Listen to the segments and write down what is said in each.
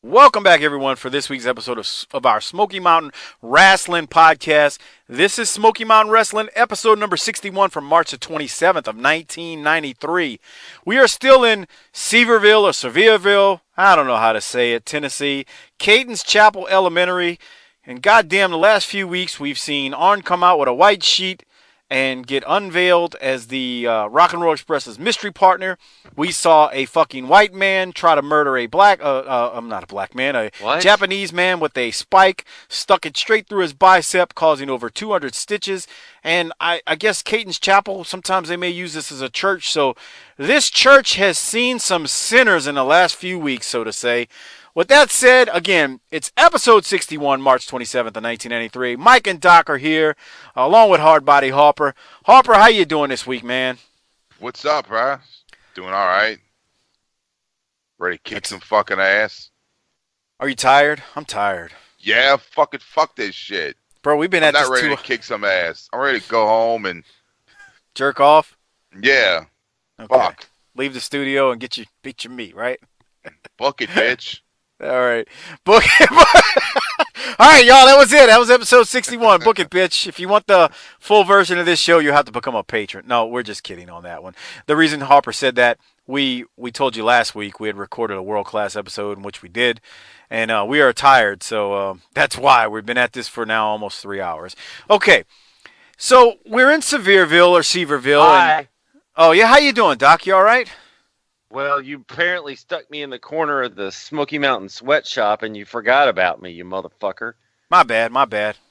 Welcome back, everyone, for this week's episode of our Smoky Mountain Wrestling Podcast. This is Smoky Mountain Wrestling, episode number 61 from March the 27th of 1993. We are still in Sevierville or Sevierville, I don't know how to say it, Tennessee, Caton's Chapel Elementary, and goddamn, the last few weeks we've seen Arn come out with a white sheet and get unveiled as the Rock and Roll Express's mystery partner. We saw a fucking white man try to murder a I'm not a black man, a What? Japanese man with a spike, stuck it straight through his bicep, causing over 200 stitches. And I guess Caton's Chapel, sometimes they may use this as a church. So this church has seen some sinners in the last few weeks, so to say. With that said, again, it's episode 61, March 27th of 1993. Mike and Doc are here, along with Hardbody Harper. Harper, how you doing this week, man? What's up, bro? Doing all right. Ready to kick some fucking ass? Are you tired? I'm tired. Yeah, fuck this shit. Bro, we've been I'm at not this ready to kick some ass. I'm ready to go home and jerk off? yeah, Okay. fuck. Leave the studio and beat your meat, right? Book it, bitch. All right. Book it. All right, y'all, that was it. That was episode 61. Book it, bitch. If you want the full version of this show, you have to become a patron. No, we're just kidding on that one. The reason Harper said that, we told you last week we had recorded a world-class episode, in which we did, and we are tired, so that's why. We've been at this for now almost 3 hours. Okay, so we're in Sevierville or Sevierville. Hi. Oh, yeah, how you doing, Doc? You all right? Well, you apparently stuck me in the corner of the Smoky Mountain sweatshop and you forgot about me, you motherfucker. My bad.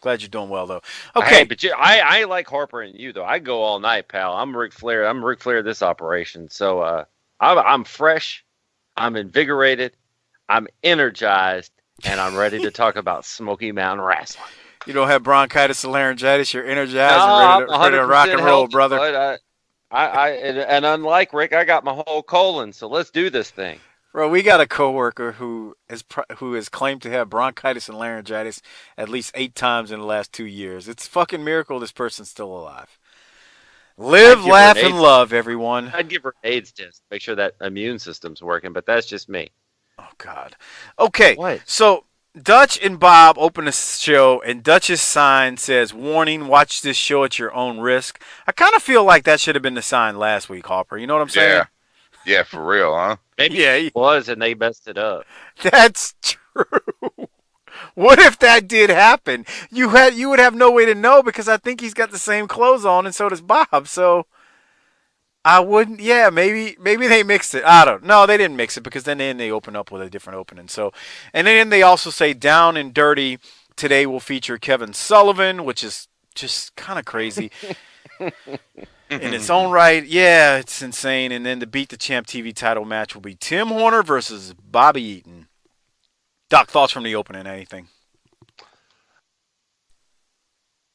Glad you're doing well, though. Okay. Hey, but I like Harper and you, though. I go all night, pal. I'm Ric Flair. I'm Ric Flair of this operation. So I'm fresh. I'm invigorated. I'm energized. And I'm ready to talk about Smoky Mountain Wrestling. You don't have bronchitis or laryngitis. You're energized No, and ready to rock and roll, healthy, brother. Bud. And unlike Rick, I got my whole colon, so let's do this thing. Bro, we got a coworker who has claimed to have bronchitis and laryngitis at least 8 times in the last 2 years. It's a fucking miracle this person's still alive. Live, laugh, and love, everyone. I'd give her an AIDS test, make sure that immune system's working, but that's just me. Oh, God. Okay, What? so Dutch and Bob open the show, and Dutch's sign says, "Warning, watch this show at your own risk." I kind of feel like that should have been the sign last week, Harper. You know what I'm saying? Yeah, for real, huh? Maybe Yeah, it was, and they messed it up. that's true. What if that did happen? You would have no way to know, because I think he's got the same clothes on, and so does Bob. So I wouldn't. Yeah, maybe they mixed it. I don't. No, they didn't mix it, because then they open up with a different opening. So, and then they also say Down and Dirty today will feature Kevin Sullivan, which is just kind of crazy in its own right. Yeah, it's insane. And then the Beat the Champ TV title match will be Tim Horner versus Bobby Eaton. Doc, thoughts from the opening? Anything?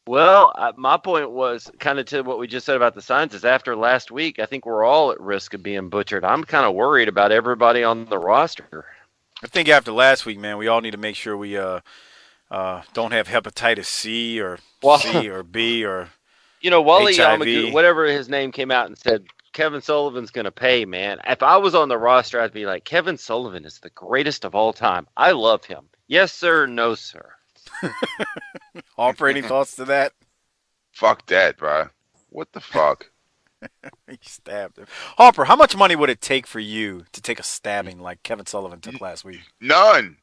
Well, my point was kind of to what we just said about the signs is after last week, I think we're all at risk of being butchered. I'm kind of worried about everybody on the roster. I think after last week, man, we all need to make sure we don't have hepatitis C or C or B or Wally HIV. Yamaguchi, whatever his name, came out and said Kevin Sullivan's going to pay, man. If I was on the roster, I'd be like, Kevin Sullivan is the greatest of all time. I love him. Yes, sir. No, sir. Harper, any thoughts to that? Fuck that, bro. What the fuck? He stabbed him. Harper, how much money would it take for you to take a stabbing like Kevin Sullivan took last week? None.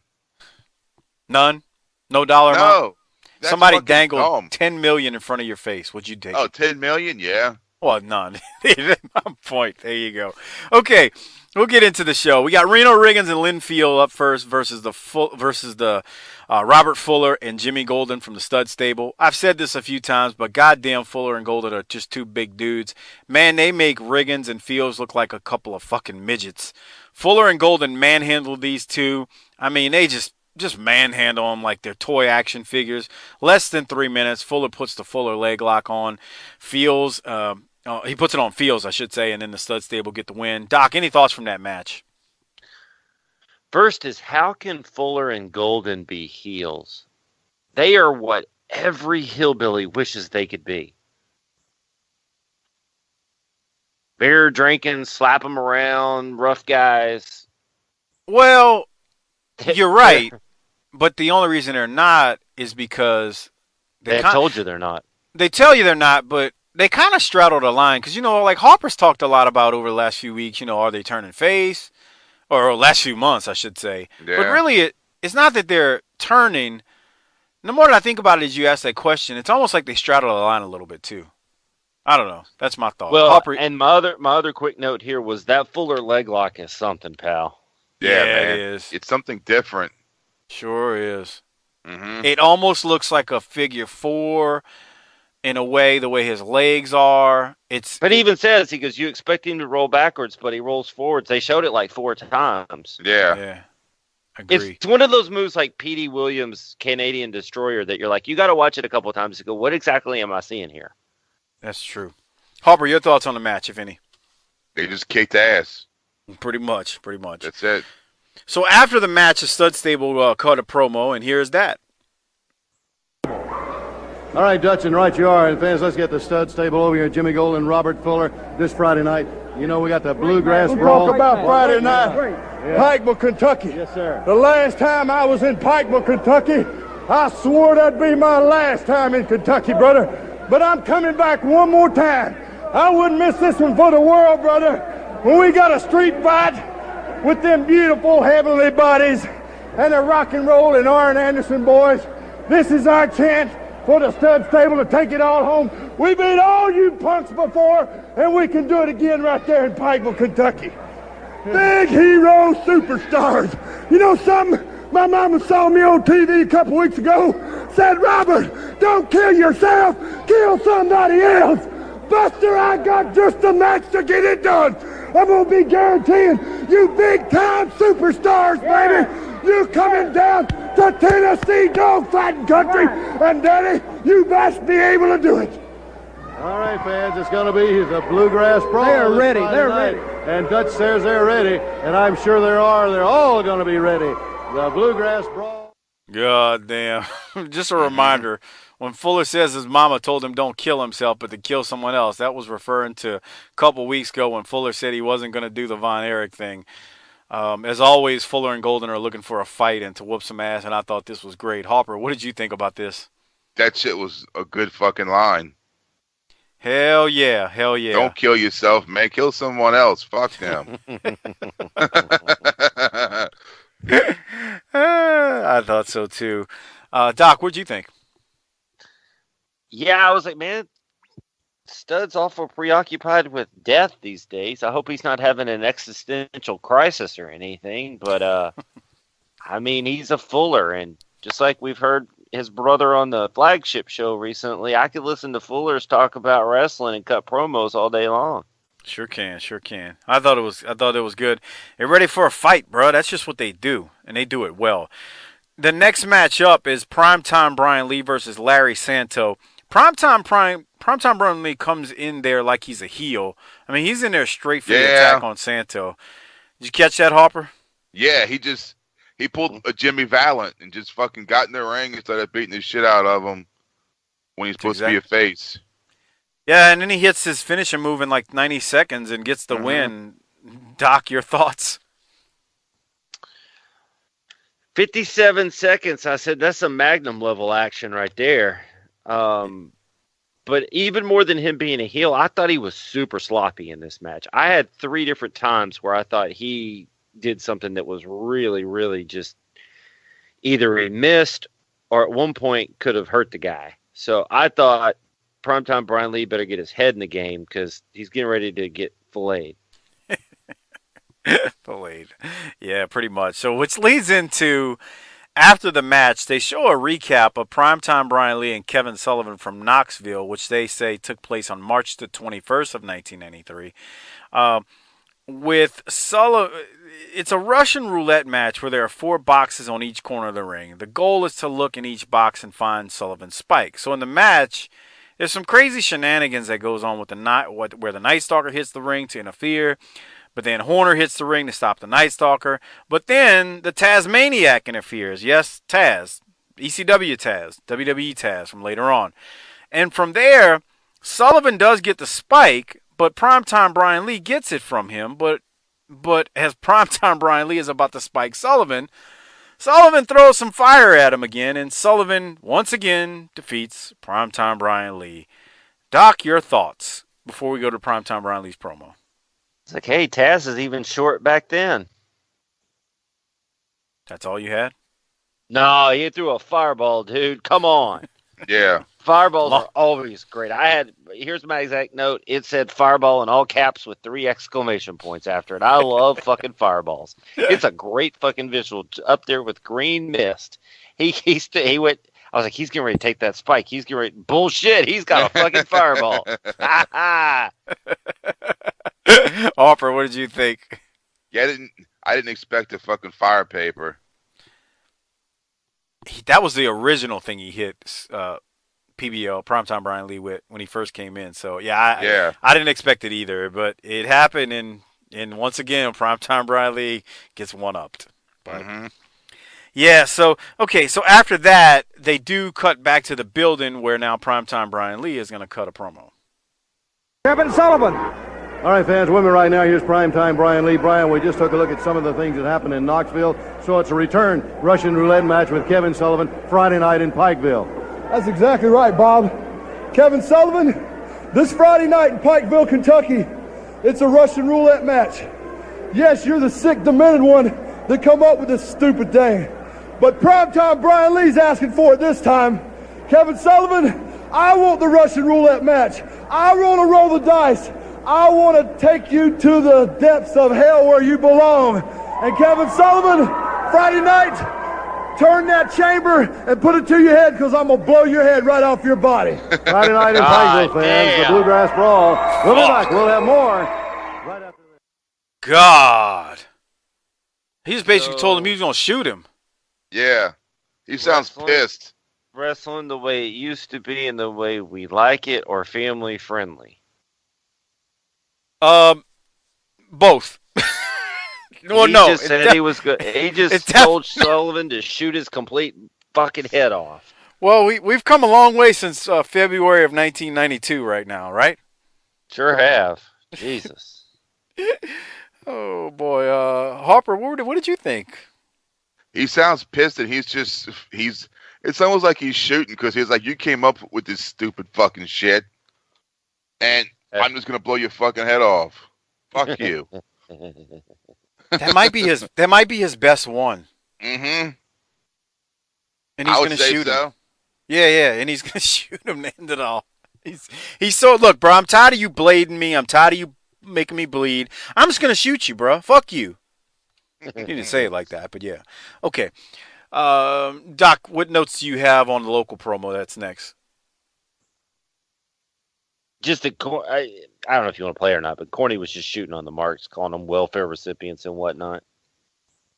None? No dollar amount? No. That's Somebody fucking dangled dumb. $10 million in front of your face. Would you take Oh, it? 10 million? Yeah. Well, none. My point. There you go. Okay, we'll get into the show. We got Reno Riggins and Lynn Field up first versus the Robert Fuller and Jimmy Golden from the Stud Stable. I've said this a few times, but goddamn, Fuller and Golden are just two big dudes. Man, they make Riggins and Fields look like a couple of fucking midgets. Fuller and Golden manhandle these two. I mean, they just manhandle them like they're toy action figures. Less than 3 minutes, Fuller puts the Fuller leg lock on. Fields, he puts it on Fields, I should say, and then the Stud Stable get the win. Doc, any thoughts from that match? First is, how can Fuller and Golden be heels? They are what every hillbilly wishes they could be. Beer drinking, slap them around, rough guys. Well, You're right, but the only reason they're not is because They have told you they're not. they tell you they're not, but they kind of straddle the line because like Harper's talked a lot about over the last few weeks. Are they turning face, or last few months, I should say? Yeah. But really, it's not that they're turning. The more that I think about it, as you ask that question, it's almost like they straddle the line a little bit too. I don't know. That's my thought. Well, Harper, and my other quick note here was that Fuller leg lock is something, pal. Yeah, Yeah, man. it is. It's something different. Sure is. Mm-hmm. It almost looks like a figure four in a way, the way his legs are. But he even says, he goes, you expect him to roll backwards, but he rolls forwards. They showed it like 4 times. Yeah. Yeah. Agree. It's one of those moves like P.D. Williams' Canadian Destroyer that you're like, you got to watch it a couple of times to go, what exactly am I seeing here? That's true. Harper, your thoughts on the match, if any? They just kicked ass. Pretty much. That's it. So after the match, the Stud Stable cut a promo, and here's that. All right, Dutch, and right you are. And fans, let's get the Stud Stable over here. Jimmy Gold and Robert Fuller this Friday night. We got the Bluegrass Brawl. Talk about Friday night. Pikeville, Kentucky. Yes, sir. The last time I was in Pikeville, Kentucky, I swore that'd be my last time in Kentucky, brother. But I'm coming back one more time. I wouldn't miss this one for the world, brother. When we got a street fight with them beautiful heavenly bodies and the rock and roll and Arn Anderson boys, this is our chance for the Stud Stable to take it all home. We beat all you punks before, and we can do it again right there in Pikeville, Kentucky. Big hero superstars. You know something? My mama saw me on TV a couple weeks ago. Said, Robert, don't kill yourself. Kill somebody else. Buster, I got just the match to get it done. I'm going to be guaranteeing you big-time superstars, baby. You coming down to Tennessee dogfighting country. And, Daddy, you best be able to do it. All right, fans, it's going to be the Bluegrass Brawl. They're this ready. Friday They're night. ready. And Dutch says they're ready, and I'm sure they are. They're all going to be ready. The Bluegrass Brawl. God damn. Just a reminder, when Fuller says his mama told him don't kill himself but to kill someone else, that was referring to a couple weeks ago when Fuller said he wasn't going to do the Von Erich thing. As always, Fuller and Golden are looking for a fight and to whoop some ass, and I thought this was great. Harper, what did you think about this? That shit was a good fucking line. Hell yeah. Hell yeah. Don't kill yourself, man. Kill someone else. Fuck them. I thought so too. Doc, what'd you think? Yeah, I was like, man, Stud's awful preoccupied with death these days. I hope he's not having an existential crisis or anything. But, I mean, he's a Fuller. And just like we've heard his brother on the flagship show recently, I could listen to Fullers talk about wrestling and cut promos all day long. Sure can. I thought it was good. They're ready for a fight, bro. That's just what they do, and they do it well. The next match up is Primetime Brian Lee versus Larry Santo. Primetime Brian Lee comes in there like he's a heel. I mean, he's in there straight for the attack on Santo. Did you catch that, Harper? Yeah, he pulled a Jimmy Valiant and just fucking got in the ring and started beating the shit out of him when he's supposed to be a face. Yeah, and then he hits his finishing move in like 90 seconds and gets the win. Doc, your thoughts? 57 seconds. I said that's a Magnum level action right there. But even more than him being a heel, I thought he was super sloppy in this match. I had 3 different times where I thought he did something that was really, really just either he missed or at one point could have hurt the guy. So I thought Primetime Brian Lee better get his head in the game because he's getting ready to get filleted. Filleted. Yeah, pretty much. So which leads into, after the match, they show a recap of Primetime Brian Lee and Kevin Sullivan from Knoxville, which they say took place on March the 21st of 1993. With Sullivan, it's a Russian roulette match where there are 4 boxes on each corner of the ring. The goal is to look in each box and find Sullivan's spike. So in the match, there's some crazy shenanigans that goes on with where the Night Stalker hits the ring to interfere, but then Horner hits the ring to stop the Night Stalker. But then the Tasmaniac interferes. Yes, Taz, ECW Taz, WWE Taz from later on. And from there, Sullivan does get the spike, but Primetime Brian Lee gets it from him. But as Primetime Brian Lee is about to spike Sullivan, Sullivan throws some fire at him again, and Sullivan once again defeats Primetime Brian Lee. Doc, your thoughts before we go to Primetime Brian Lee's promo? It's like, hey, Taz is even short back then. That's all you had? No, he threw a fireball, dude. Come on. Yeah. Fireballs are always great. Here's my exact note. It said fireball in all caps with 3 exclamation points after it. I love fucking fireballs. It's a great fucking visual up there with green mist. He went, I was like, he's getting ready to take that spike. He's getting ready, bullshit. He's got a fucking fireball. Harper, what did you think? Yeah, I didn't expect a fucking fire paper. That was the original thing he hit PBL, Primetime Brian Lee, with when he first came in. So, I didn't expect it either, but it happened, and once again, Primetime Brian Lee gets one-upped. But, yeah, so after that, they do cut back to the building where now Primetime Brian Lee is going to cut a promo. Kevin Sullivan. All right, fans, with me right now, here's Primetime Brian Lee. Brian, we just took a look at some of the things that happened in Knoxville. So it's a return Russian roulette match with Kevin Sullivan Friday night in Pikeville. That's exactly right, Bob. Kevin Sullivan, this Friday night in Pikeville, Kentucky, it's a Russian roulette match. Yes, you're the sick, demented one that come up with this stupid thing. But Primetime Brian Lee's asking for it this time. Kevin Sullivan, I want the Russian roulette match. I want to roll the dice. I want to take you to the depths of hell where you belong. And Kevin Sullivan, Friday night, turn that chamber and put it to your head, because I'm going to blow your head right off your body. Friday night in Pikeville, fans, the Bluegrass Brawl. We'll be back. We'll have more right after this. God. He just basically told him he was going to shoot him. Yeah. He sounds pissed. Wrestling the way it used to be and the way we like it, or family friendly? Both. Well, he no. Just said he was good. He just told Sullivan to shoot his complete fucking head off. Well, we've come a long way since February of 1992 right now, right? Sure have. Jesus. Oh, boy. Harper, what did you think? He sounds pissed, and it's almost like he's shooting, because he's like, you came up with this stupid fucking shit, and I'm just going to blow your fucking head off. Fuck you. That might be his best one. Mm-hmm. And he's going to shoot him. Yeah, and he's going to shoot him to end it all. He's so, look, bro, I'm tired of you blading me. I'm tired of you making me bleed. I'm just going to shoot you, bro. Fuck you. He didn't say it like that, but yeah. Okay. Doc, what notes do you have on the local promo that's next? Just I don't know if you want to play or not, but Corny was just shooting on the marks, calling them welfare recipients and whatnot.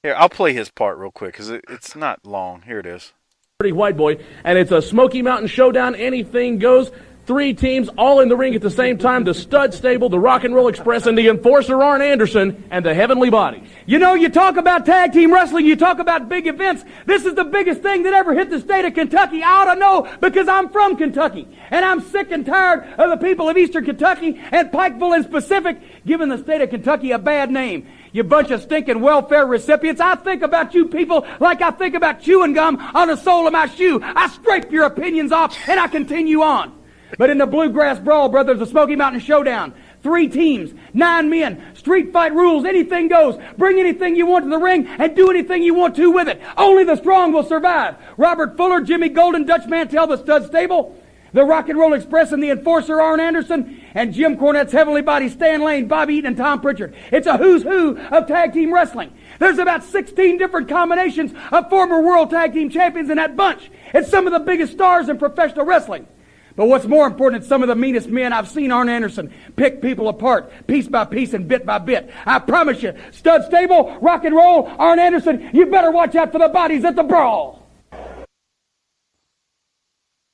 Here, I'll play his part real quick, because it's not long. Here it is. Pretty white boy, and it's a Smoky Mountain Showdown. Anything goes. 3 teams all in the ring at the same time: the Stud Stable, the Rock and Roll Express, and the Enforcer Arn Anderson, and the Heavenly Bodies. You know, you talk about tag team wrestling, you talk about big events. This is the biggest thing that ever hit the state of Kentucky. I ought to know, because I'm from Kentucky. And I'm sick and tired of the people of Eastern Kentucky and Pikeville in specific giving the state of Kentucky a bad name. You bunch of stinking welfare recipients. I think about you people like I think about chewing gum on the sole of my shoe. I scrape your opinions off and I continue on. But in the Bluegrass Brawl, brothers, the Smoky Mountain Showdown, 3 teams, 9 men, street fight rules, anything goes. Bring anything you want to the ring and do anything you want to with it. Only the strong will survive. Robert Fuller, Jimmy Golden, Dutch Mantell, the Stud Stable, the Rock and Roll Express and the Enforcer Arn Anderson, and Jim Cornette's Heavenly Body, Stan Lane, Bobby Eaton, and Tom Pritchard. It's a who's who of tag team wrestling. There's about 16 different combinations of former world tag team champions in that bunch. It's some of the biggest stars in professional wrestling. But what's more important, it's some of the meanest men I've seen Arn Anderson pick people apart, piece by piece and bit by bit. I promise you, Stud Stable, Rock and Roll, Arn Anderson, you better watch out for the bodies at the brawl.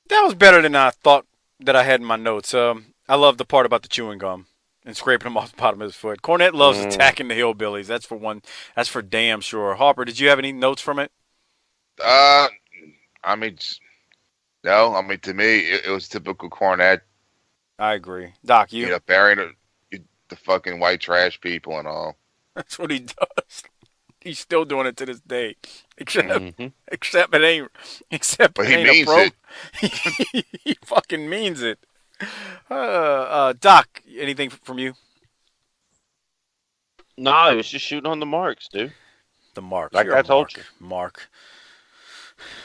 That was better than I thought that I had in my notes. I love the part about the chewing gum and scraping him off the bottom of his foot. Cornette loves attacking the hillbillies. That's for one. That's for damn sure. Harper, did you have any notes from it? No, to me, it was typical Cornette. I agree. Doc, you? Yeah, burying the fucking white trash people and all. That's what he does. He's still doing it to this day. Except it ain't. But he means it. He fucking means it. Doc, anything from you? No, he was just shooting on the marks, dude. The mark. Like I told you. Mark.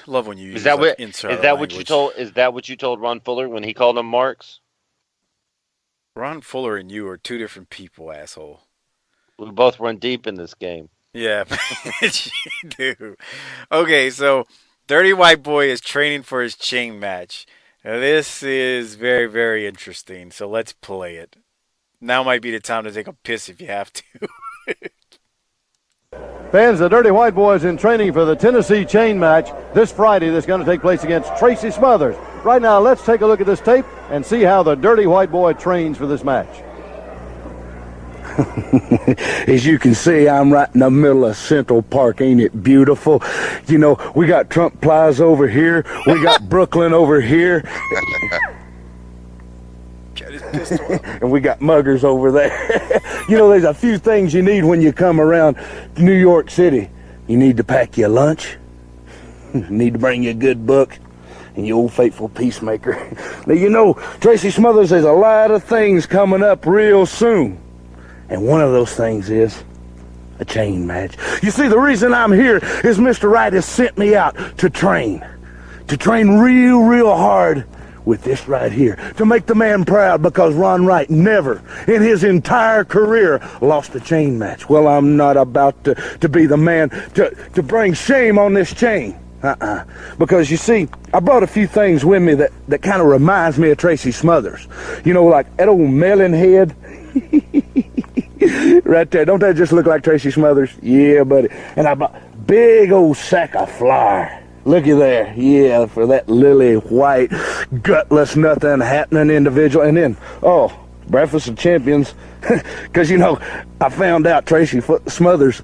Love when you use Is that what language. you told? Is that what you told Ron Fuller when he called them marks? Ron Fuller and you are two different people, asshole. We both run deep in this game. Yeah, you do. Okay, so Dirty White Boy is training for his chain match. Now, this is very, very interesting. So let's play it. Now might be the time to take a piss if you have to. Fans, the Dirty White Boy is in training for the Tennessee chain match this Friday that's going to take place against Tracy Smothers. Right now, let's take a look at this tape and see how the Dirty White Boy trains for this match. As you can see, I'm right in the middle of Central Park. Ain't it beautiful? You know, we got Trump Plaza over here. We got Brooklyn over here. And we got muggers over there. You know, there's a few things you need when you come around New York City. You need to pack your lunch. You need to bring you a good book. And your old faithful peacemaker. Now, you know, Tracy Smothers, there's a lot of things coming up real soon. And one of those things is a chain match. You see, the reason I'm here is Mr. Wright has sent me out to train. To train real, real hard with this right here. To make the man proud, because Ron Wright never in his entire career lost a chain match. Well, I'm not about to be the man to bring shame on this chain. Because you see, I brought a few things with me that kind of reminds me of Tracy Smothers. You know, like that old melon head. Right there. Don't that just look like Tracy Smothers? Yeah, buddy. And I bought big old sack of flour. Looky there. Yeah, for that lily white, gutless, nothing happening individual. And then, Breakfast of Champions. Because, you know, I found out Tracy Smothers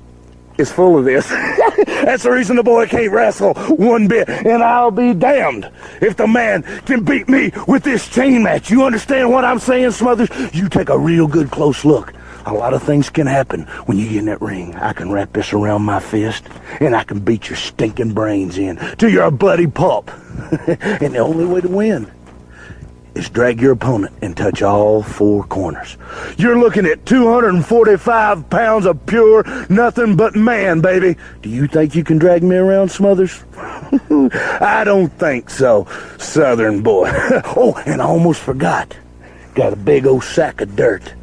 is full of this. That's the reason the boy can't wrestle one bit. And I'll be damned if the man can beat me with this chain match. You understand what I'm saying, Smothers? You take a real good close look. A lot of things can happen when you get in that ring. I can wrap this around my fist, and I can beat your stinking brains in till you're a bloody pulp. And the only way to win is drag your opponent and touch all four corners. You're looking at 245 pounds of pure nothing but man, baby. Do you think you can drag me around, Smothers? I don't think so, Southern boy. Oh, and I almost forgot. Got a big old sack of dirt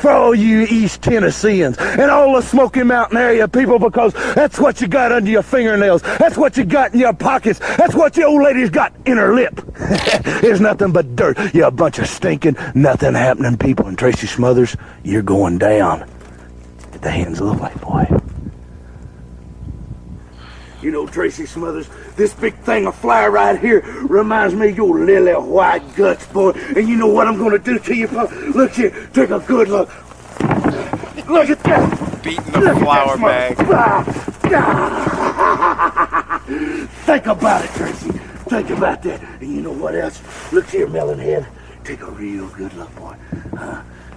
for all you East Tennesseans and all the Smoky Mountain area people, because that's what you got under your fingernails. That's what you got in your pockets. That's what your old lady's got in her lip. There's nothing but dirt. You're a bunch of stinking, nothing happening people. And Tracy Smothers, you're going down at the hands of the white boy. You know, Tracy Smothers, this big thing of flour right here reminds me of your lily white guts, boy. And you know what I'm going to do to you, boy? Look here, take a good look. Look at that. Beating the flour bag. Think about it, Tracy. Think about that. And you know what else? Look here, Melonhead. Take a real good look, boy.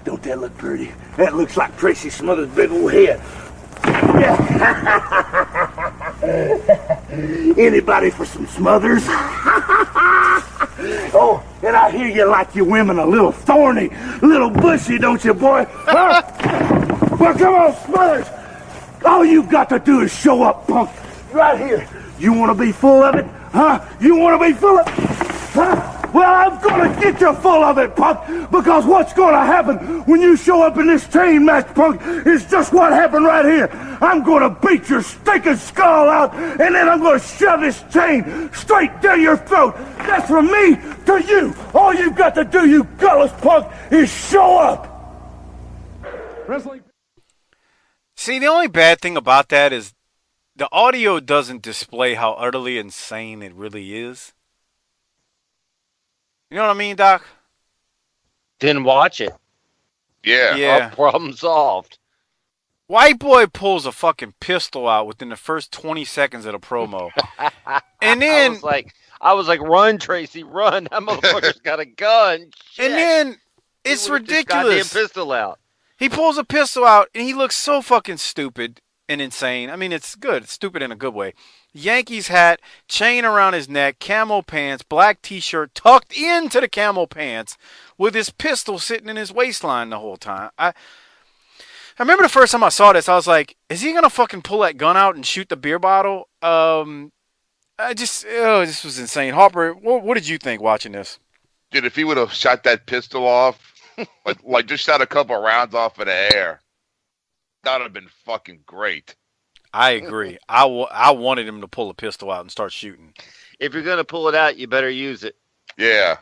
Don't that look pretty? That looks like Tracy Smothers' big old head. Anybody for some Smothers? Oh, and I hear you like your women a little thorny, a little bushy, don't you, boy? Huh? Well, come on, Smothers. All you've got to do is show up, punk. Right here. You want to be full of it? Huh? You want to be full of it? Huh? Well, I'm going to get you full of it, punk, because what's going to happen when you show up in this chain match, punk, is just what happened right here. I'm going to beat your stinking skull out, and then I'm going to shove this chain straight down your throat. That's from me to you. All you've got to do, you gutless punk, is show up. Wrestling. See, the only bad thing about that is the audio doesn't display how utterly insane it really is. You know what I mean, Doc? Didn't watch it. Yeah. Problem solved. White boy pulls a fucking pistol out within the first 20 seconds of the promo. And then I was like, run, Tracy, run. That motherfucker's got a gun. Shit. And then it's ridiculous. Goddamn pistol out. He pulls a pistol out and he looks so fucking stupid. and insane. I mean, it's good. It's stupid in a good way. Yankees hat, chain around his neck, camo pants, black T-shirt tucked into the camo pants with his pistol sitting in his waistline the whole time. I remember the first time I saw this, I was like, is he going to fucking pull that gun out and shoot the beer bottle? This was insane. Harper, what did you think watching this? Dude, if he would have shot that pistol off, like just shot a couple rounds off in the air, that would have been fucking great. I agree. I wanted him to pull a pistol out and start shooting. If you're going to pull it out, you better use it. Yeah.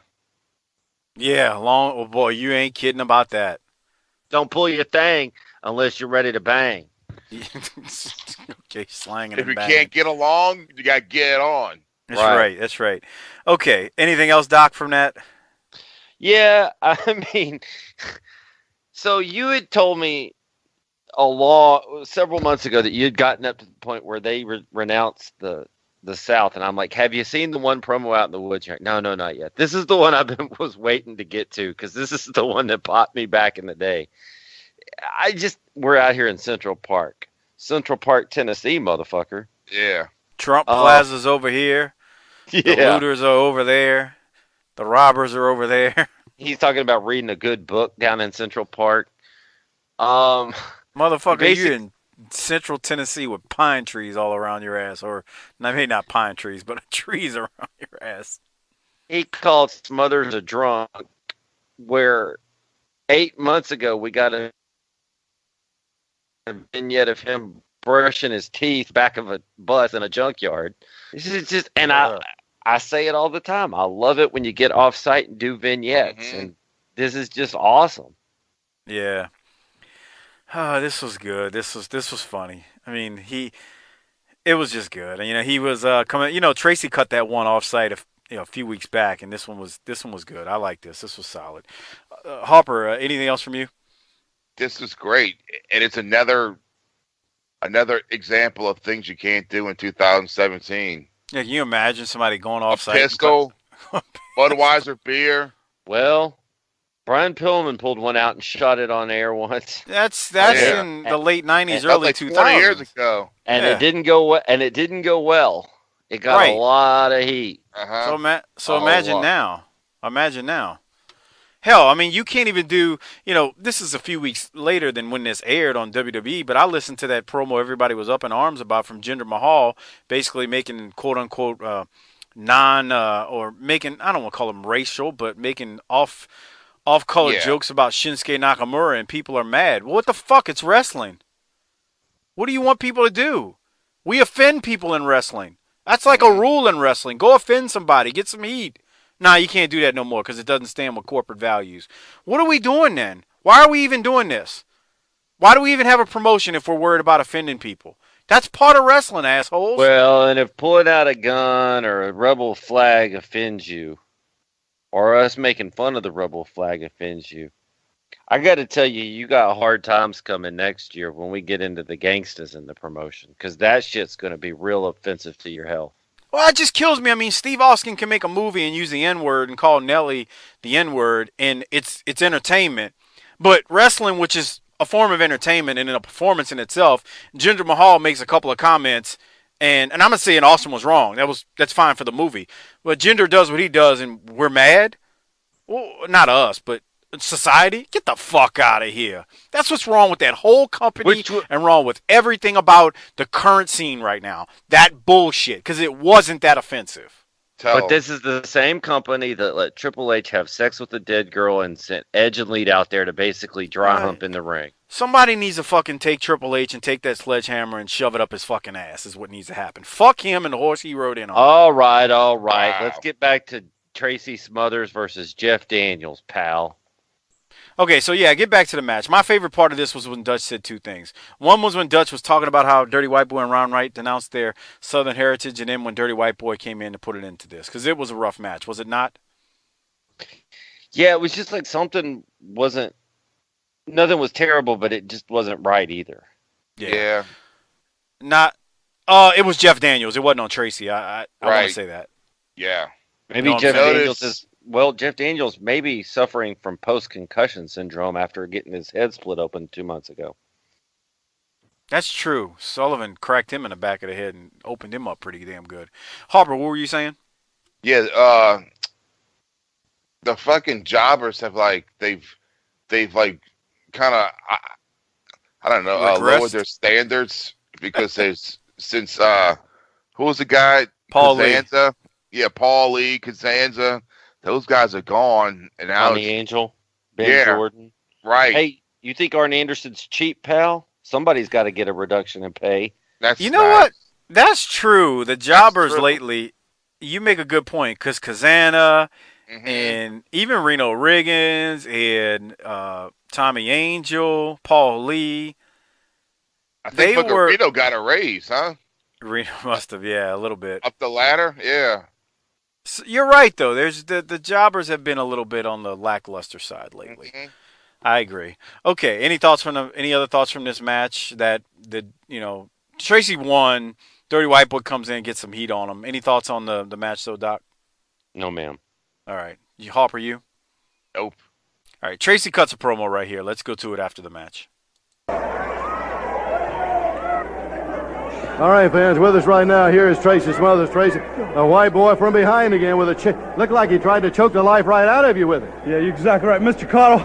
Yeah, oh boy, you ain't kidding about that. Don't pull your thing unless you're ready to bang. Okay, slanging If and you banging. can't get along, you got to get on. That's right. That's right. Okay, anything else, Doc, from that? Yeah, I mean, so you had told me several months ago that you had gotten up to the point where they renounced the South, and I'm like, have you seen the one promo out in the woods? You're like, no, not yet. This is the one was waiting to get to, because this is the one that popped me back in the day. We're out here in Central Park, Tennessee, motherfucker. Yeah. Trump Plaza's over here. Yeah. The looters are over there. The robbers are over there. He's talking about reading a good book down in Central Park. Motherfucker, you're in Central Tennessee with pine trees all around your ass. Or, maybe not pine trees, but trees around your ass. He called Smothers a drunk, where 8 months ago we got a vignette of him brushing his teeth back of a bus in a junkyard. This is just, and I say it all the time. I love it when you get off site and do vignettes, and this is just awesome. Yeah. This was good. This was funny. I mean, it was just good. And, he was coming. Tracy cut that one off site a few weeks back, and this one was good. I like this. This was solid. Harper, anything else from you? This is great, and it's another example of things you can't do in 2017. Yeah, can you imagine somebody going off site? Pistol, Budweiser beer. Well, Brian Pillman pulled one out and shot it on air once. That's in the late 90s, early like 2000s. 20 years ago. And it didn't go well. It got a lot of heat. So imagine now. Imagine now. Hell, I mean, you can't even do, this is a few weeks later than when this aired on WWE, but I listened to that promo everybody was up in arms about from Jinder Mahal, basically making quote-unquote or making, I don't want to call them racial, but making off-color jokes about Shinsuke Nakamura, and people are mad. Well, what the fuck? It's wrestling. What do you want people to do? We offend people in wrestling. That's like a rule in wrestling. Go offend somebody. Get some heat. Nah, you can't do that no more because it doesn't stand with corporate values. What are we doing then? Why are we even doing this? Why do we even have a promotion if we're worried about offending people? That's part of wrestling, assholes. Well, and if pulling out a gun or a rebel flag offends you, or us making fun of the rebel flag offends you, I got to tell you, you got hard times coming next year when we get into the gangsters in the promotion, because that shit's going to be real offensive to your health. Well, it just kills me. I mean, Steve Austin can make a movie and use the N-word and call Nelly the N-word, and it's entertainment. But wrestling, which is a form of entertainment and a performance in itself, Jinder Mahal makes a couple of comments, and I'm not saying Austin was wrong. That's fine for the movie. But Jinder does what he does, and we're mad? Well, not us, but society? Get the fuck out of here. That's what's wrong with that whole company and wrong with everything about the current scene right now. That bullshit, because it wasn't that offensive. But this is the same company that let Triple H have sex with a dead girl and sent Edge and Elite out there to basically dry hump in the ring. Somebody needs to fucking take Triple H and take that sledgehammer and shove it up his fucking ass is what needs to happen. Fuck him and the horse he rode in on. All right. Wow. Let's get back to Tracy Smothers versus Jeff Daniels, pal. Okay, so yeah, get back to the match. My favorite part of this was when Dutch said two things. One was when Dutch was talking about how Dirty White Boy and Ron Wright denounced their Southern heritage, and then when Dirty White Boy came in to put it into this, because it was a rough match, was it not? Yeah, it was just like nothing was terrible, but it just wasn't right either. Yeah. It was Jeff Daniels. It wasn't on Tracy. I want to say that. Yeah. Maybe Jeff Daniels is... Well, Jeff Daniels may be suffering from post-concussion syndrome after getting his head split open 2 months ago. That's true. Sullivan cracked him in the back of the head and opened him up pretty damn good. Harper, what were you saying? Yeah, the fucking jobbers have they've like kind of I don't know lowered their standards because since who was the guy? Paul Costanza? Lee. Yeah, Paul Lee, Costanza. Those guys are gone, and now Tommy Angel, Ben Jordan. Right. Hey, you think Arn Anderson's cheap, pal? Somebody's got to get a reduction in pay. You know what? That's true. The jobbers lately, you make a good point, because Kazana and even Reno Riggins and Tommy Angel, Paul Lee. I think Reno got a raise, huh? Reno must have, yeah, a little bit. Up the ladder, yeah. So you're right, though. There's the jobbers have been a little bit on the lackluster side lately. I agree. Okay, any other thoughts from this match? Tracy won. Dirty White Boy comes in and gets some heat on him. Any thoughts on the match, though, Doc? No, ma'am. All right. Harper, you? Nope. All right, Tracy cuts a promo right here. Let's go to it after the match. All right, fans, with us right now, here is Tracy Smothers. Tracy, a white boy from behind again with a looked like he tried to choke the life right out of you with it. Yeah, you're exactly right, Mr. Cottle.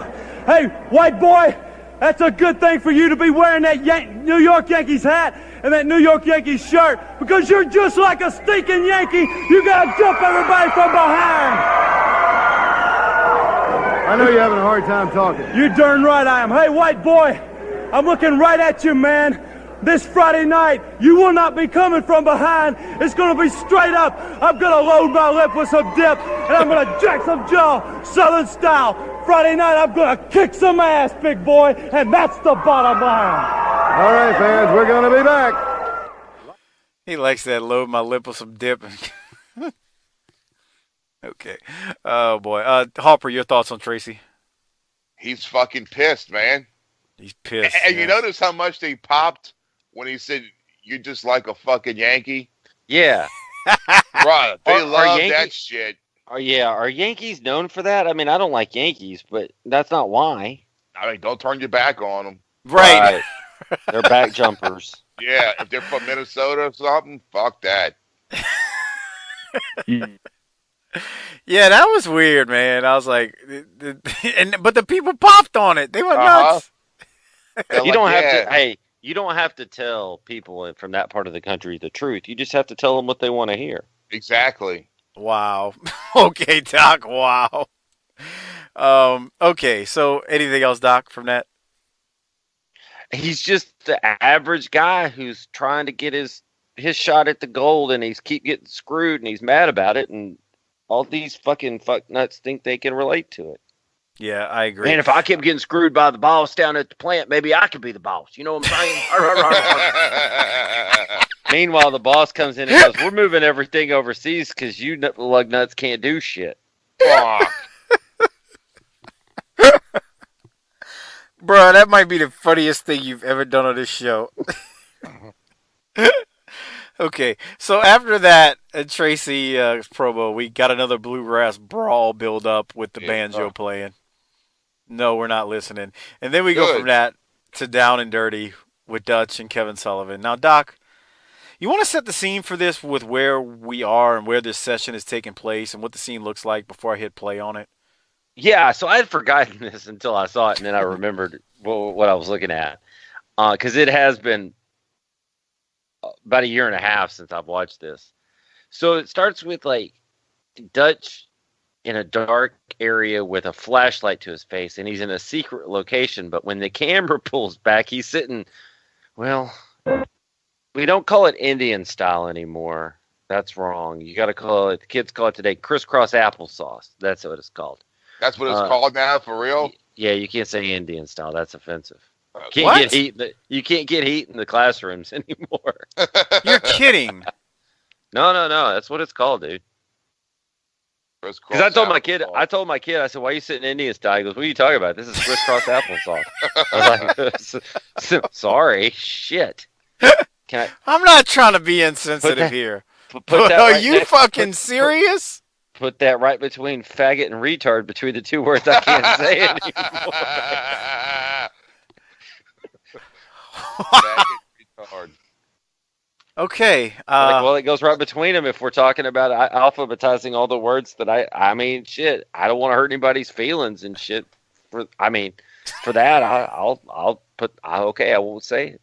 Hey, white boy, that's a good thing for you to be wearing that New York Yankees hat and that New York Yankees shirt, because you're just like a stinking Yankee. You gotta jump everybody from behind. I know you're having a hard time talking. You're darn right I am. Hey, white boy, I'm looking right at you, man. This Friday night, you will not be coming from behind. It's going to be straight up. I'm going to load my lip with some dip, and I'm going to jack some jaw, Southern style. Friday night, I'm going to kick some ass, big boy, and that's the bottom line. All right, fans, we're going to be back. He likes that load my lip with some dip. Okay. Oh, boy. Harper, your thoughts on Tracy? He's fucking pissed, man. He's pissed. And you notice how much they popped when he said, "You're just like a fucking Yankee"? Yeah. Right. They love that shit. Are Yankees known for that? I mean, I don't like Yankees, but that's not why. I mean, don't turn your back on them. Right. They're back jumpers. Yeah, if they're from Minnesota or something, fuck that. Yeah, that was weird, man. I was like, but the people popped on it. They went nuts. You don't have to. Hey, you don't have to tell people from that part of the country the truth. You just have to tell them what they want to hear. Exactly. Wow. Okay, Doc. Wow. Okay. So, anything else, Doc, from that? He's just the average guy who's trying to get his shot at the gold, and he's keep getting screwed, and he's mad about it, and all these fucking fuck nuts think they can relate to it. Yeah, I agree. Man, if I kept getting screwed by the boss down at the plant, maybe I could be the boss. You know what I'm saying? Meanwhile, the boss comes in and goes, "We're moving everything overseas because you lug nuts can't do shit." Bro, that might be the funniest thing you've ever done on this show. Okay, so after that Tracy promo, we got another Bluegrass brawl build up with the banjo playing. No, we're not listening. And then we go from that to Down and Dirty with Dutch and Kevin Sullivan. Now, Doc, you want to set the scene for this with where we are and where this session is taking place and what the scene looks like before I hit play on it? Yeah, so I had forgotten this until I saw it, and then I remembered what I was looking at. Because it has been about a year and a half since I've watched this. So it starts with, like, Dutch in a dark area with a flashlight to his face, and he's in a secret location. But when the camera pulls back, he's sitting, well, we don't call it Indian style anymore. That's wrong. You got to call it, the kids call it today, crisscross applesauce. That's what it's called. That's what it's called now, for real? Yeah, you can't say Indian style. That's offensive. You can't get heat in the classrooms anymore. You're kidding. No. That's what it's called, dude. Because I told my kid, I said, "Why are you sitting Indian style?" He goes, "What are you talking about? This is crisscross applesauce." I was like, "Sorry, shit." I'm not trying to be insensitive here. Are you fucking serious? Put that right between faggot and retard, between the two words I can't say anymore. Faggot, hard. Okay. Well, it goes right between them if we're talking about alphabetizing all the words that I mean, shit, I don't want to hurt anybody's feelings and shit. For that, I'll put, okay, I won't say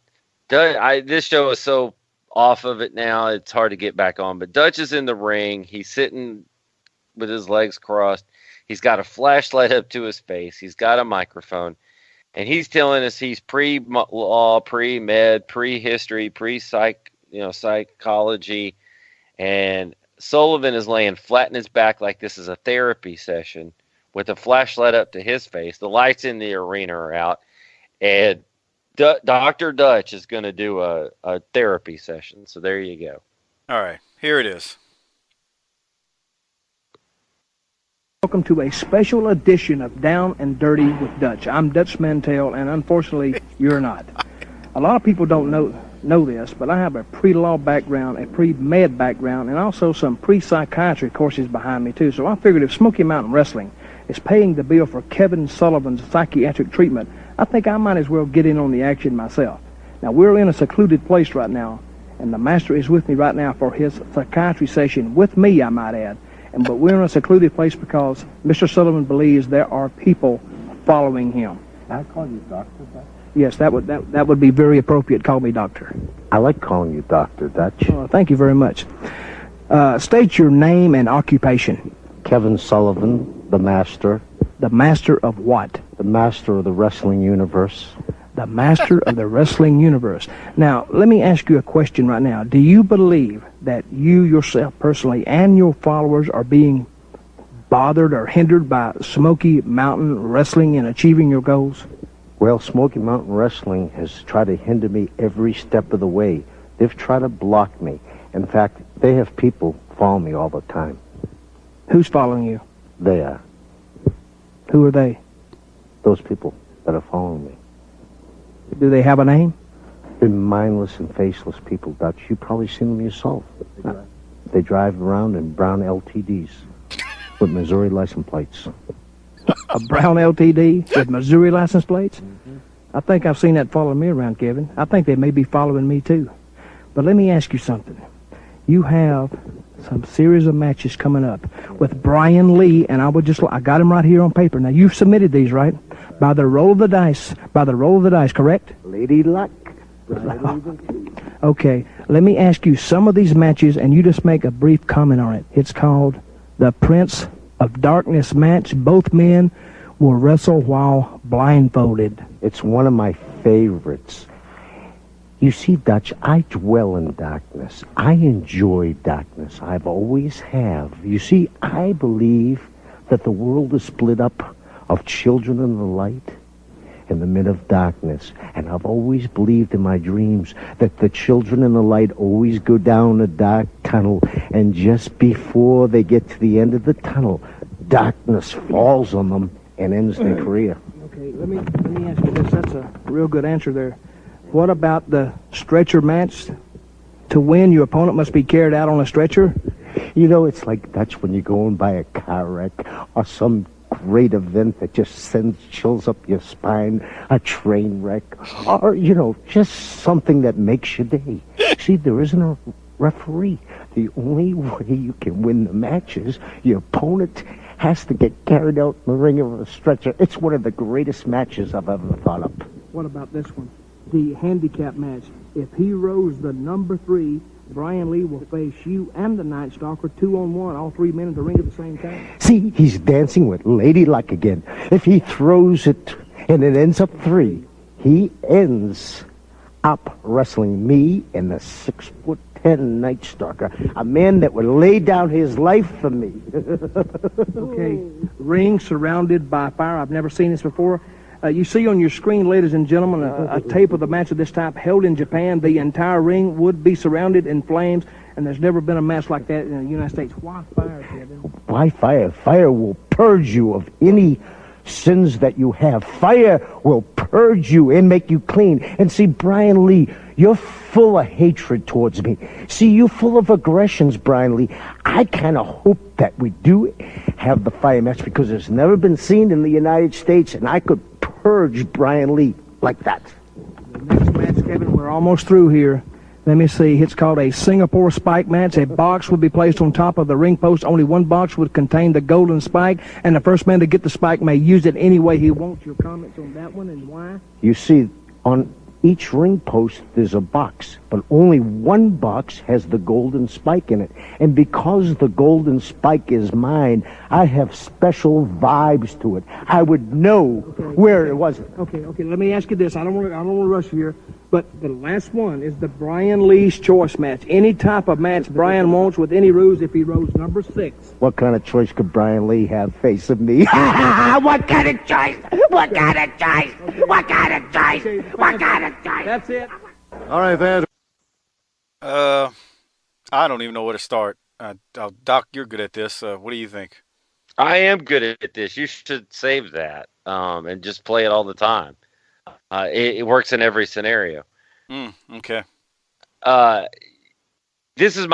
it. This show is so off of it now, it's hard to get back on. But Dutch is in the ring. He's sitting with his legs crossed. He's got a flashlight up to his face. He's got a microphone. And he's telling us he's pre-law, pre-med, pre-history, psychology, and Sullivan is laying flat in his back like this is a therapy session with a flashlight up to his face. The lights in the arena are out, and Dr. Dutch is going to do a therapy session. So there you go. All right, here it is. Welcome to a special edition of Down and Dirty with Dutch. I'm Dutch Mantell, and unfortunately, you're not. A lot of people don't know this, but I have a pre-law background, a pre-med background, and also some pre-psychiatry courses behind me, too. So I figured if Smoky Mountain Wrestling is paying the bill for Kevin Sullivan's psychiatric treatment, I think I might as well get in on the action myself. Now, we're in a secluded place right now, and the master is with me right now for his psychiatry session, with me, I might add. But we're in a secluded place because Mr. Sullivan believes there are people following him. I call you Doctor Dutch? Yes, that would be very appropriate. Call me Doctor. I like calling you Dr. Dutch. Well, thank you very much. State your name and occupation. Kevin Sullivan, the master. The master of what? The master of the wrestling universe. The master of the wrestling universe. Now, let me ask you a question right now. Do you believe that you yourself personally and your followers are being bothered or hindered by Smoky Mountain Wrestling in achieving your goals? Well, Smoky Mountain Wrestling has tried to hinder me every step of the way. They've tried to block me. In fact, they have people follow me all the time. Who's following you? They are. Who are they? Those people that are following me. Do they have a name? They're mindless and faceless people, Dutch. You've probably seen them yourself. They drive around in brown LTDs with Missouri license plates. A brown LTD with Missouri license plates? Mm-hmm. I think I've seen that following me around, Kevin. I think they may be following me, too. But let me ask you something. You have some series of matches coming up with Brian Lee, and I got him right here on paper. Now, you've submitted these, right? By the roll of the dice, correct? Lady Luck. Okay, let me ask you some of these matches, and you just make a brief comment on it. It's called the Prince of Darkness match. Both men will wrestle while blindfolded. It's one of my favorites. You see, Dutch, I dwell in darkness. I enjoy darkness. I've always have. You see, I believe that the world is split up of children in the light and the men of darkness. And I've always believed in my dreams that the children in the light always go down a dark tunnel, and just before they get to the end of the tunnel, darkness falls on them and ends their career. Okay, let me ask you this. That's a real good answer there. What about the stretcher match? To win, your opponent must be carried out on a stretcher? You know, it's like that's when you're going by a car wreck or some great event that just sends chills up your spine, a train wreck, or, you know, just something that makes your day. See, there isn't a referee. The only way you can win the match is your opponent has to get carried out in the ring of a stretcher. It's one of the greatest matches I've ever thought of. What about this one? The handicap match. If he rows the number 3, Brian Lee will face you and the Night Stalker 2-on-1, all 3 men in the ring at the same time. See, he's dancing with Lady Luck again. If he throws it and it ends up 3, he ends up wrestling me and the 6'10" Night Stalker, a man that would lay down his life for me. Okay, ring surrounded by fire. I've never seen this before. You see on your screen, ladies and gentlemen, a tape of a match of this type held in Japan. The entire ring would be surrounded in flames, and there's never been a match like that in the United States. Why fire, Kevin? Why fire? Fire will purge you of any sins that you have. Fire will purge you and make you clean. And see, Brian Lee, you're full of hatred towards me. See, you're full of aggressions, Brian Lee. I kind of hope that we do have the fire match because it's never been seen in the United States, and I could purge Brian Lee like that. The next match, Kevin, we're almost through here. Let me see. It's called a Singapore spike match. A box would be placed on top of the ring post. Only one box would contain the golden spike, and the first man to get the spike may use it any way he wants. Your comments on that one and why? You see, on each ring post there's a box, but only one box has the golden spike in it. And because the golden spike is mine, I have special vibes to it. I would know where it was. Okay. Let me ask you this. I don't want to rush here, but the last one is the Brian Lee's choice match. Any type of match Brian wants with any rules if he rolls number 6. What kind of choice could Brian Lee have facing me? What kind of choice? What kind of choice? What kind of choice? What kind of choice? That's it. All right, fans. I don't even know where to start. Doc, you're good at this. What do you think? I am good at this. You should save that and just play it all the time. It works in every scenario. Okay. This is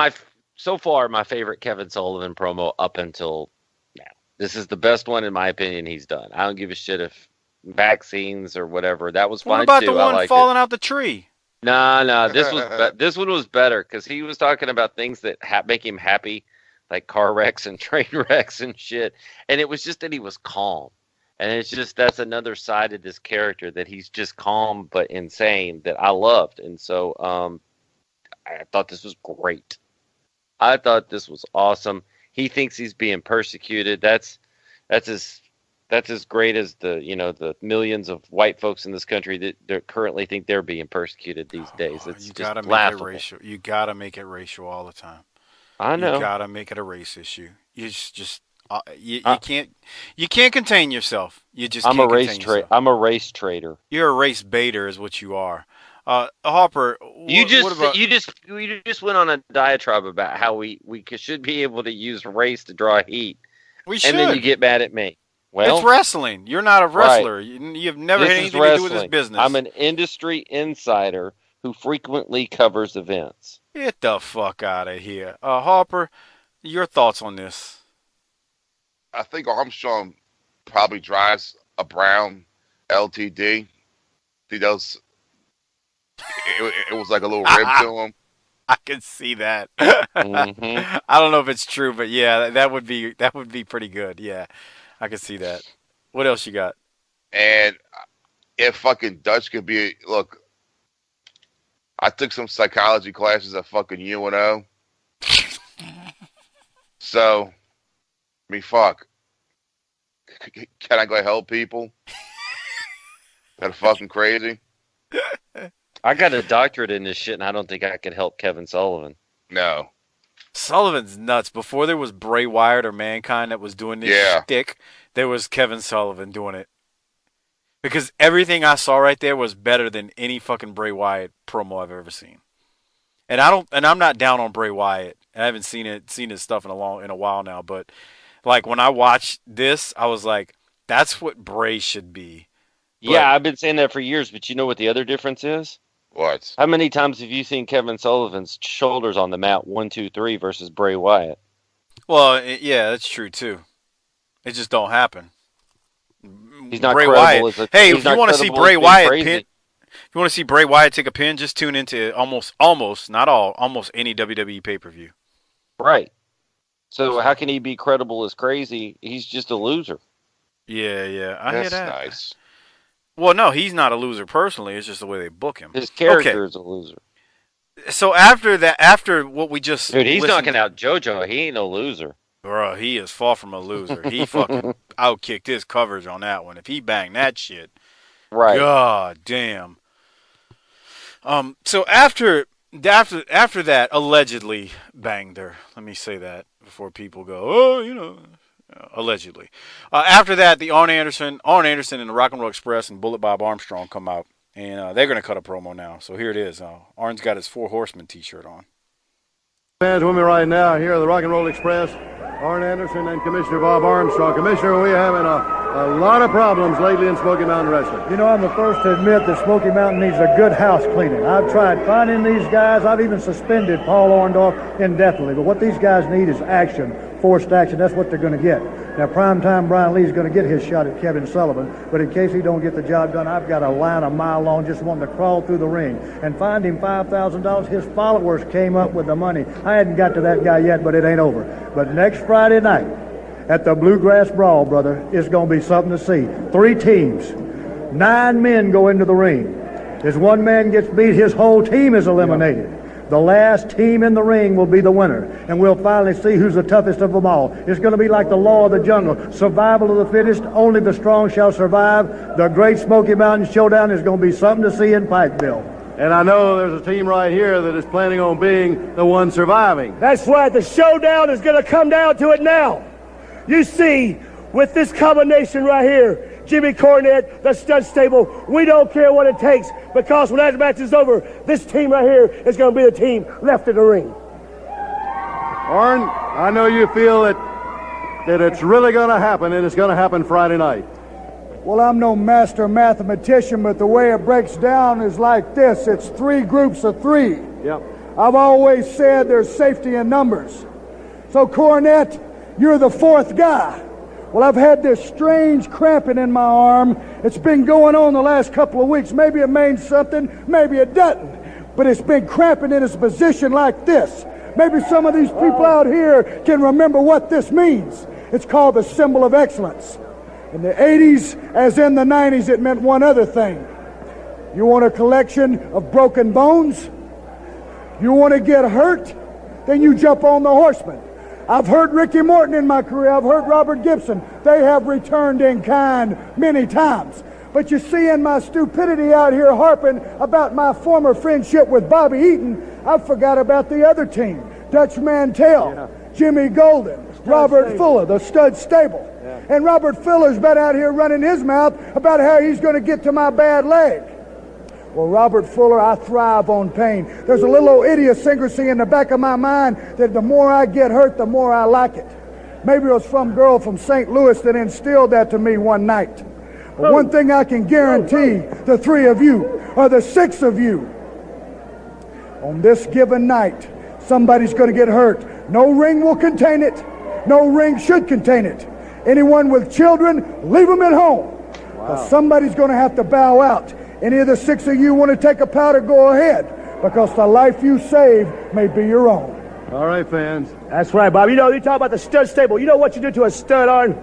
so far my favorite Kevin Sullivan promo up until now. This is the best one in my opinion he's done. I don't give a shit if vaccines or whatever. That was fine too. What about the one falling out the tree? No. This one was better because he was talking about things that make him happy, like car wrecks and train wrecks and shit. And it was just that he was calm. And it's just that's another side of this character that he's just calm but insane that I loved. And so I thought this was great. I thought this was awesome. He thinks he's being persecuted. That's as great as the millions of white folks in this country that currently think they're being persecuted these days. It's you just gotta make laughable. it racial. You gotta make it racial all the time. I know. You gotta make it a race issue. You just you can't contain yourself. You just I'm can't a race contain yourself. I'm a race trader. You're a race baiter, is what you are. Harper, You what about, just went on a diatribe about how we should be able to use race to draw heat, we should. and then you get mad at me. Well, it's wrestling. You're not a wrestler. Right. You've never This had is anything to do with this wrestling. business. I'm an industry insider who frequently covers events. Get the fuck out of here. Harper, your thoughts on this? I think Armstrong probably drives a brown LTD. It was like a little rib to him. I can see that. Mm-hmm. I don't know if it's true, but yeah, that would be pretty good. Yeah, I can see that. What else you got? And if fucking Dutch could be, look, I took some psychology classes at fucking UNO. So, I mean, fuck. Can I go help people that are fucking crazy? I got a doctorate in this shit, and I don't think I could help Kevin Sullivan. No. Sullivan's nuts. Before there was Bray Wyatt or Mankind that was doing this shtick, there was Kevin Sullivan doing it. Because everything I saw right there was better than any fucking Bray Wyatt promo I've ever seen. And I'm not down on Bray Wyatt. I haven't seen his stuff in a while now, but like when I watched this, I was like, that's what Bray should be. But, yeah, I've been saying that for years, but you know what the other difference is? What? How many times have you seen Kevin Sullivan's shoulders on the mat 1, 2, 3 versus Bray Wyatt? Well, yeah, that's true too. It just don't happen. He's not Bray credible Wyatt. as a, hey, he's if you not want to see credible Bray as being Wyatt crazy. pin, if you want to see Bray Wyatt take a pin, just tune into almost any WWE pay-per-view. Right. So how can he be credible as crazy? He's just a loser. Yeah, I hear That's that. nice. Well, no, he's not a loser personally. It's just the way they book him. His character is a loser. So after what we just Dude, he's listened knocking out JoJo. He ain't no loser. Bro, he is far from a loser. He fucking outkicked his coverage on that one. If he banged that shit, Right. God damn. So after that, allegedly banged her. Let me say that before people go, allegedly. After that, the Arn Anderson and the Rock and Roll Express and Bullet Bob Armstrong come out, and they're gonna cut a promo now. So here it is. Arn's got his 4 Horsemen T-shirt on. Fans with me right now here at the Rock and Roll Express, Arn Anderson and Commissioner Bob Armstrong. Commissioner, we having a A lot of problems lately in Smoky Mountain Wrestling. You know, I'm the first to admit that Smoky Mountain needs a good house cleaning. I've tried finding these guys. I've even suspended Paul Orndorff indefinitely. But what these guys need is action, forced action. That's what they're going to get. Now, primetime Brian Lee's going to get his shot at Kevin Sullivan. But in case he don't get the job done, I've got a line a mile long just wanting to crawl through the ring and find him $5,000. His followers came up with the money. I hadn't got to that guy yet, but it ain't over. But next Friday night, at the Bluegrass Brawl, brother, it's going to be something to see. 3 teams. 9 men go into the ring. As one man gets beat, his whole team is eliminated. The last team in the ring will be the winner, and we'll finally see who's the toughest of them all. It's going to be like the law of the jungle. Survival of the fittest, only the strong shall survive. The Great Smoky Mountain Showdown is going to be something to see in Pikeville. And I know there's a team right here that is planning on being the one surviving. That's right. The showdown is going to come down to it now. You see, with this combination right here, Jimmy Cornette, the stud stable, we don't care what it takes, because when that match is over, this team right here is going to be the team left in the ring. Arn, I know you feel that it's really going to happen, and it's going to happen Friday night. Well, I'm no master mathematician, but the way it breaks down is like this. It's 3 groups of 3. Yep. I've always said there's safety in numbers. So, Cornette, you're the 4th guy. Well, I've had this strange cramping in my arm. It's been going on the last couple of weeks. Maybe it means something, maybe it doesn't. But it's been cramping in its position like this. Maybe some of these people out here can remember what this means. It's called the symbol of excellence. In the 80s, as in the 90s, it meant one other thing. You want a collection of broken bones? You want to get hurt? Then you jump on the Horsemen. I've heard Ricky Morton in my career. I've heard Robert Gibson. They have returned in kind many times. But you see, in my stupidity out here harping about my former friendship with Bobby Eaton, I forgot about the other team. Dutch Mantell, Jimmy Golden, Robert Fuller, the stud stable. And Robert Fuller's been out here running his mouth about how he's going to get to my bad leg. Well, Robert Fuller, I thrive on pain. There's a little old idiosyncrasy in the back of my mind that the more I get hurt, the more I like it. Maybe it was some girl from St. Louis that instilled that to me one night. But one thing I can guarantee, the 3 of you, or the 6 of you, on this given night, somebody's going to get hurt. No ring will contain it. No ring should contain it. Anyone with children, leave them at home. Wow. Somebody's going to have to bow out. Any of the 6 of you want to take a powder, go ahead, because the life you save may be your own. All right, fans. That's right, Bob. You know, you talk about the stud stable. You know what you do to a stud, Arn?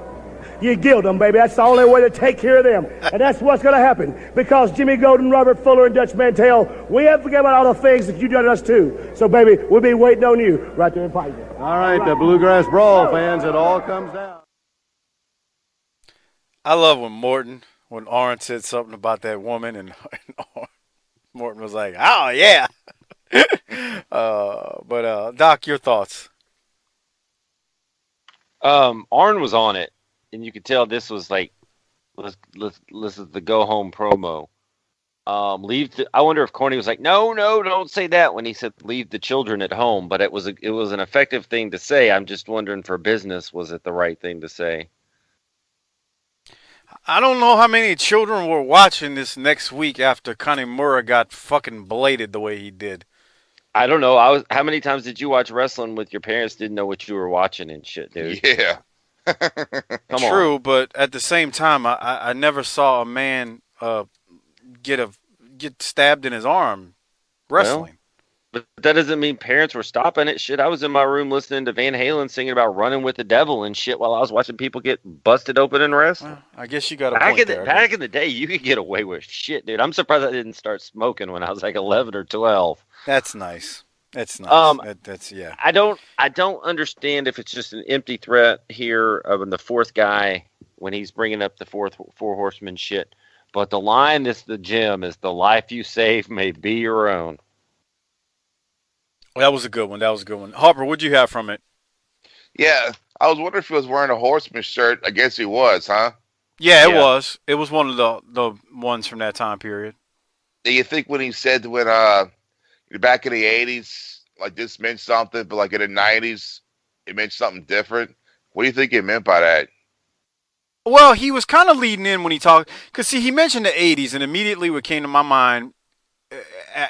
You gild them, baby. That's the only way to take care of them. And that's what's going to happen, because Jimmy Golden, Robert Fuller, and Dutch Mantell, we haven't forget about all the things that you done to us, too. So, baby, we'll be waiting on you right there in Pikeville. All right, the Bluegrass Brawl, fans. It all comes down. I love when Arn said something about that woman, and Morton was like, "Oh yeah." But Doc, your thoughts? Arn was on it, and you could tell this was like, let's is the go home promo. I wonder if Corny was like, no, don't say that when he said leave the children at home. But it was an effective thing to say. I'm just wondering, for business, was it the right thing to say? I don't know how many children were watching this next week after Kanemaru got fucking bladed the way he did. I don't know. How many times did you watch wrestling with your parents didn't know what you were watching and shit, dude? Yeah. True, but at the same time, I never saw a man get stabbed in his arm wrestling. Well, but that doesn't mean parents were stopping it. Shit, I was in my room listening to Van Halen singing about running with the devil and shit while I was watching people get busted open in wrestling. Well, I guess you got a point there. Back in the day, you could get away with shit, dude. I'm surprised I didn't start smoking when I was like 11 or 12. That's nice. That's nice. That's yeah. I don't understand if it's just an empty threat here of the 4th guy when he's bringing up the four horsemen shit. But the line that's the gem is the life you save may be your own. That was a good one. Harper, what'd you have from it? Yeah, I was wondering if he was wearing a Horseman shirt. I guess he was, huh? Yeah, it was. It was one of the ones from that time period. Do you think when he said when back in the 80s, like this meant something, but like in the 90s, it meant something different? What do you think it meant by that? Well, he was kind of leading in when he talked, because see, he mentioned the '80s, and immediately what came to my mind,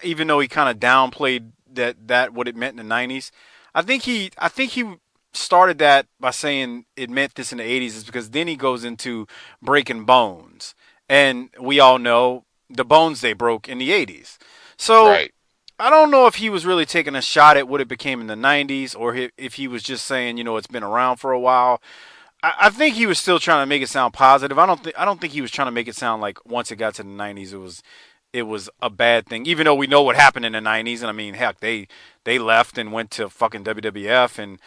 even though he kind of downplayed that what it meant in the '90s, I think he started that by saying it meant this in the '80s, is because then he goes into breaking bones, and we all know the bones they broke in the '80s. So Right. I don't know if he was really taking a shot at what it became in the '90s, or if he was just saying, it's been around for a while. I think he was still trying to make it sound positive. I don't think he was trying to make it sound like once it got to the '90s, it was a bad thing. Even though we know what happened in the '90s, and I mean, heck, they left and went to fucking WWF, and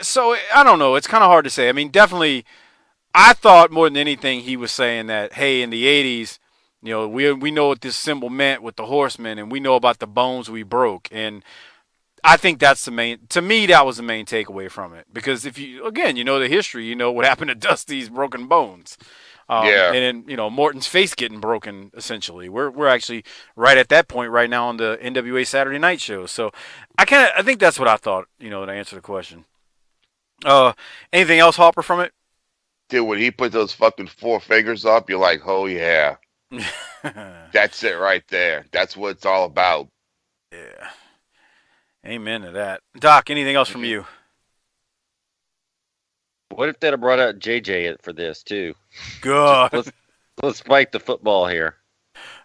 so I don't know. It's kind of hard to say. I mean, definitely, I thought more than anything he was saying that, hey, in the '80s, we know what this symbol meant with the Horsemen, and we know about the bones we broke, and I think that's the main. To me, that was the main takeaway from it, because if you again, the history, what happened to Dusty's broken bones, Yeah. and then Morton's face getting broken. Essentially, we're actually right at that point right now on the NWA Saturday Night show. So I think that's what I thought. To answer the question. Anything else, Hopper, from it? Dude, when he put those fucking four fingers up, you're like, oh yeah, that's it right there. That's what it's all about. Yeah. Amen to that. Doc, anything else from you? What if they'd have brought out JJ for this too? Good. Let's spike the football here.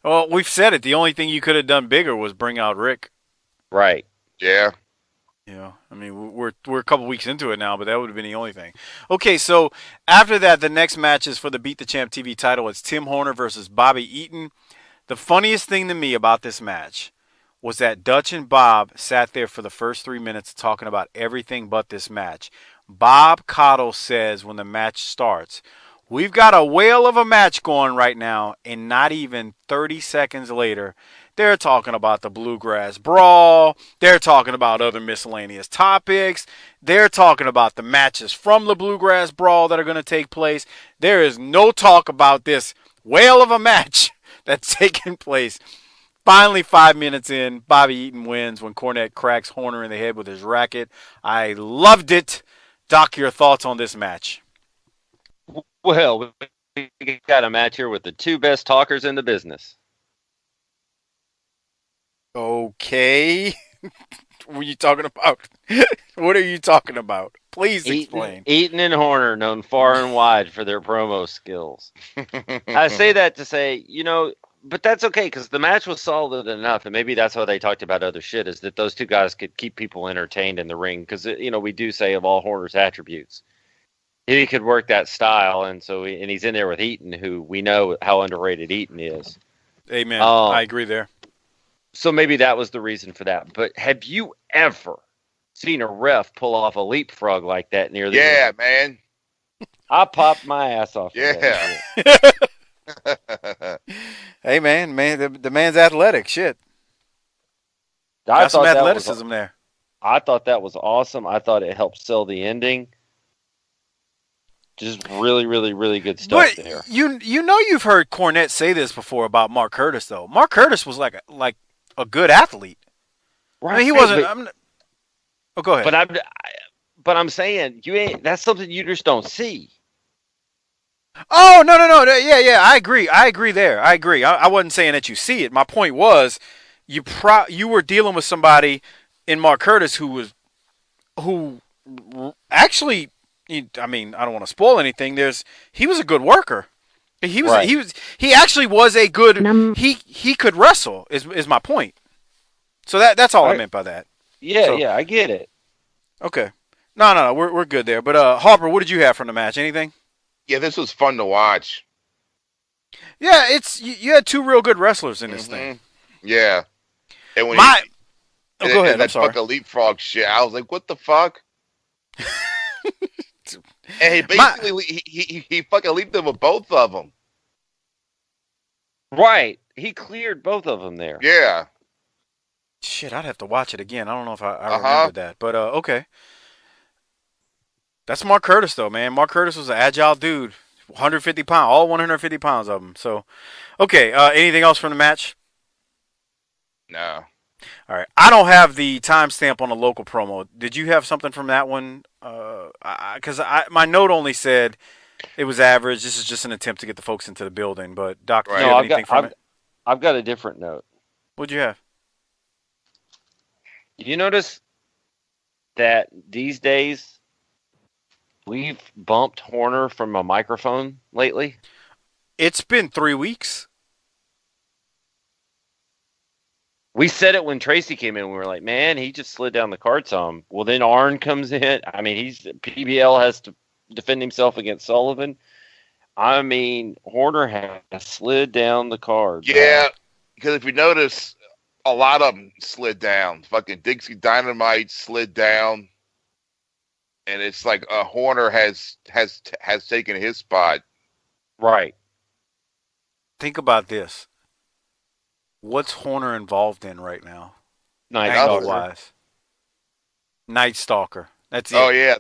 Well, we've said it. The only thing you could have done bigger was bring out Rick. Right. Yeah. I mean, we're a couple weeks into it now, but that would have been the only thing. Okay, so after that, the next match is for the Beat the Champ TV title. It's Tim Horner versus Bobby Eaton. The funniest thing to me about this match was that Dutch and Bob sat there for the first 3 minutes talking about everything but this match. Bob Caudle says when the match starts, we've got a whale of a match going right now, and not even 30 seconds later, they're talking about the Bluegrass brawl. They're talking about other miscellaneous topics. They're talking about the matches from the Bluegrass brawl that are going to take place. There is no talk about this whale of a match that's taking place. Finally, 5 minutes in, Bobby Eaton wins when Cornette cracks Horner in the head with his racket. I loved it. Doc, your thoughts on this match? Well, we got a match here with the two best talkers in the business. Okay. What are you talking about? What are you talking about? Please explain. Eaton and Horner, known far and wide for their promo skills. I say that to say, but that's okay, because the match was solid enough, and maybe that's how they talked about other shit, is that those two guys could keep people entertained in the ring, because, we do say of all Horner's attributes, he could work that style, and he's in there with Eaton, who we know how underrated Eaton is. Amen. I agree there. So maybe that was the reason for that. But have you ever seen a ref pull off a leapfrog like that near the end? Man. I popped my ass off. Yeah. Hey, man, the man's athletic. Shit. Got some athleticism there. I thought that was awesome. I thought it helped sell the ending. Just really, really, really good stuff there. You've heard Cornette say this before about Mark Curtis, though. Mark Curtis was like a good athlete. Right. I mean, he wasn't. Go ahead. But I'm saying that's something you just don't see. Oh, no. Yeah. I agree there. I agree. I wasn't saying that you see it. My point was, you were dealing with somebody in Mark Curtis who actually, I mean, I don't want to spoil anything. He was a good worker. He actually was a good. He could wrestle. Is my point. So that's all I meant by that. Yeah, I get it. Okay. No, we're good there. But Harper, what did you have from the match? Anything? Yeah, this was fun to watch. Yeah, you had two real good wrestlers in this thing. Yeah. And when go ahead. That fucking leapfrog shit, I was like, what the fuck? And he basically he fucking leaped over both of them. Right. He cleared both of them there. Yeah. Shit, I'd have to watch it again. I don't know if I remember that. But, okay. That's Mark Curtis, though, man. Mark Curtis was an agile dude. 150 pounds. All 150 pounds of them. So, okay. Anything else from the match? No. All right. I don't have the timestamp on the local promo. Did you have something from that one? Because my note only said It was average. This is just an attempt to get the folks into the building. But, Doc, did you No, have anything from it? I've got a different note. What'd you have? You notice that these days we've bumped Horner from a microphone lately? It's been 3 weeks. We said it when Tracy came in. We were like, man, he just slid down the card some. Well, then Arn comes in. I mean, PBL has to defend himself against Sullivan. I mean, Horner has slid down the card. Yeah, because if you notice, a lot of them slid down. Fucking Dixie Dynamite slid down, and it's like Horner has taken his spot. Right. Think about this. What's Horner involved in right now? Night Angle-wise. Night Stalker. That's it. Oh yeah,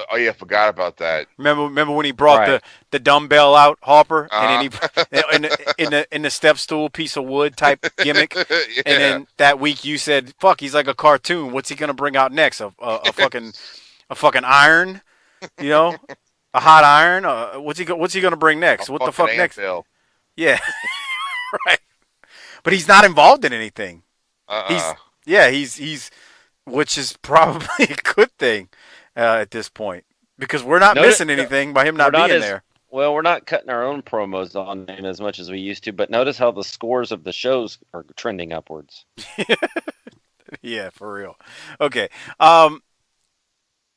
I forgot about that. Remember when he brought the dumbbell out, Harper, and then he in the step stool piece of wood type gimmick, Yeah. and then that week you said, "Fuck, he's like a cartoon. What's he gonna bring out next? A fucking iron, you know, a hot iron. What's he gonna bring next? What the fuck next? Yeah, right. But he's not involved in anything. He's which is probably a good thing at this point because we're not missing anything by him not being there. Well, we're not cutting our own promos on him as much as we used to, but notice how the scores of the shows are trending upwards. Yeah, for real. Okay.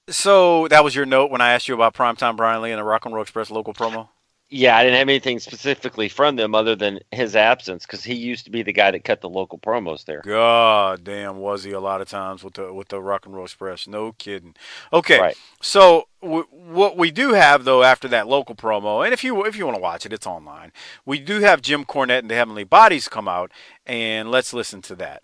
So that was your note when I asked you about Primetime Brian Lee and the Rock and Roll Express local promo? Yeah, I didn't have anything specifically from them other than his absence because he used to be the guy that cut the local promos there. God damn, was he a lot of times with the Rock and Roll Express? No kidding. Okay, Right. So what we do have though after that local promo, and if you want to watch it, it's online. We do have Jim Cornette and the Heavenly Bodies come out, and let's listen to that.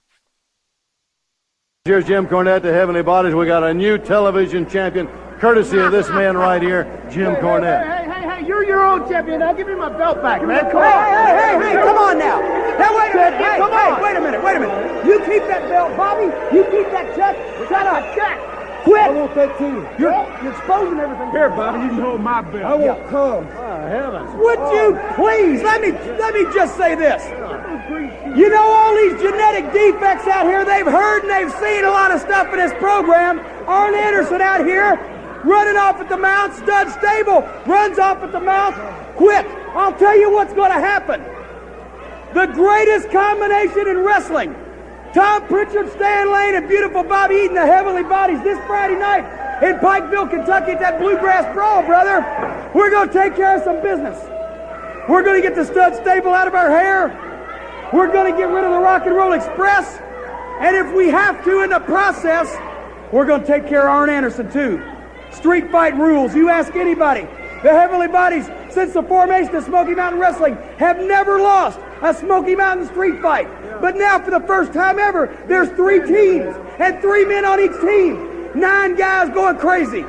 Here's Jim Cornette, the Heavenly Bodies. We got a new television champion, courtesy of this man right here, Jim Cornette. Hey, you're your own champion. Now give me my belt back, man. Come on. Hey, come on now. Now, wait a minute. Hey, wait a minute. You keep that belt, Bobby. You keep that check. Shut up. Quit. I won't take two. You're exposing everything. Here, Bobby, you can hold my belt. I won't come. Heavens. Would you please? Let me just say this. You know all these genetic defects out here, they've heard and they've seen a lot of stuff in this program. Arn Anderson out here running off at the mount, stud stable, runs off at the mount, quit. I'll tell you what's going to happen. The greatest combination in wrestling. Tom Pritchard, Stan Lane, and beautiful Bobby Eaton, the Heavenly Bodies, this Friday night in Pikeville, Kentucky at that Bluegrass brawl, brother. We're going to take care of some business. We're going to get the stud stable out of our hair. We're going to get rid of the Rock and Roll Express. And if we have to in the process, we're going to take care of Arn Anderson too. Street fight rules. You ask anybody. The Heavenly Bodies, since the formation of Smoky Mountain Wrestling, have never lost a Smoky Mountain street fight. But now for the first time ever, there's 3 teams and 3 men on each team. 9 guys going crazy.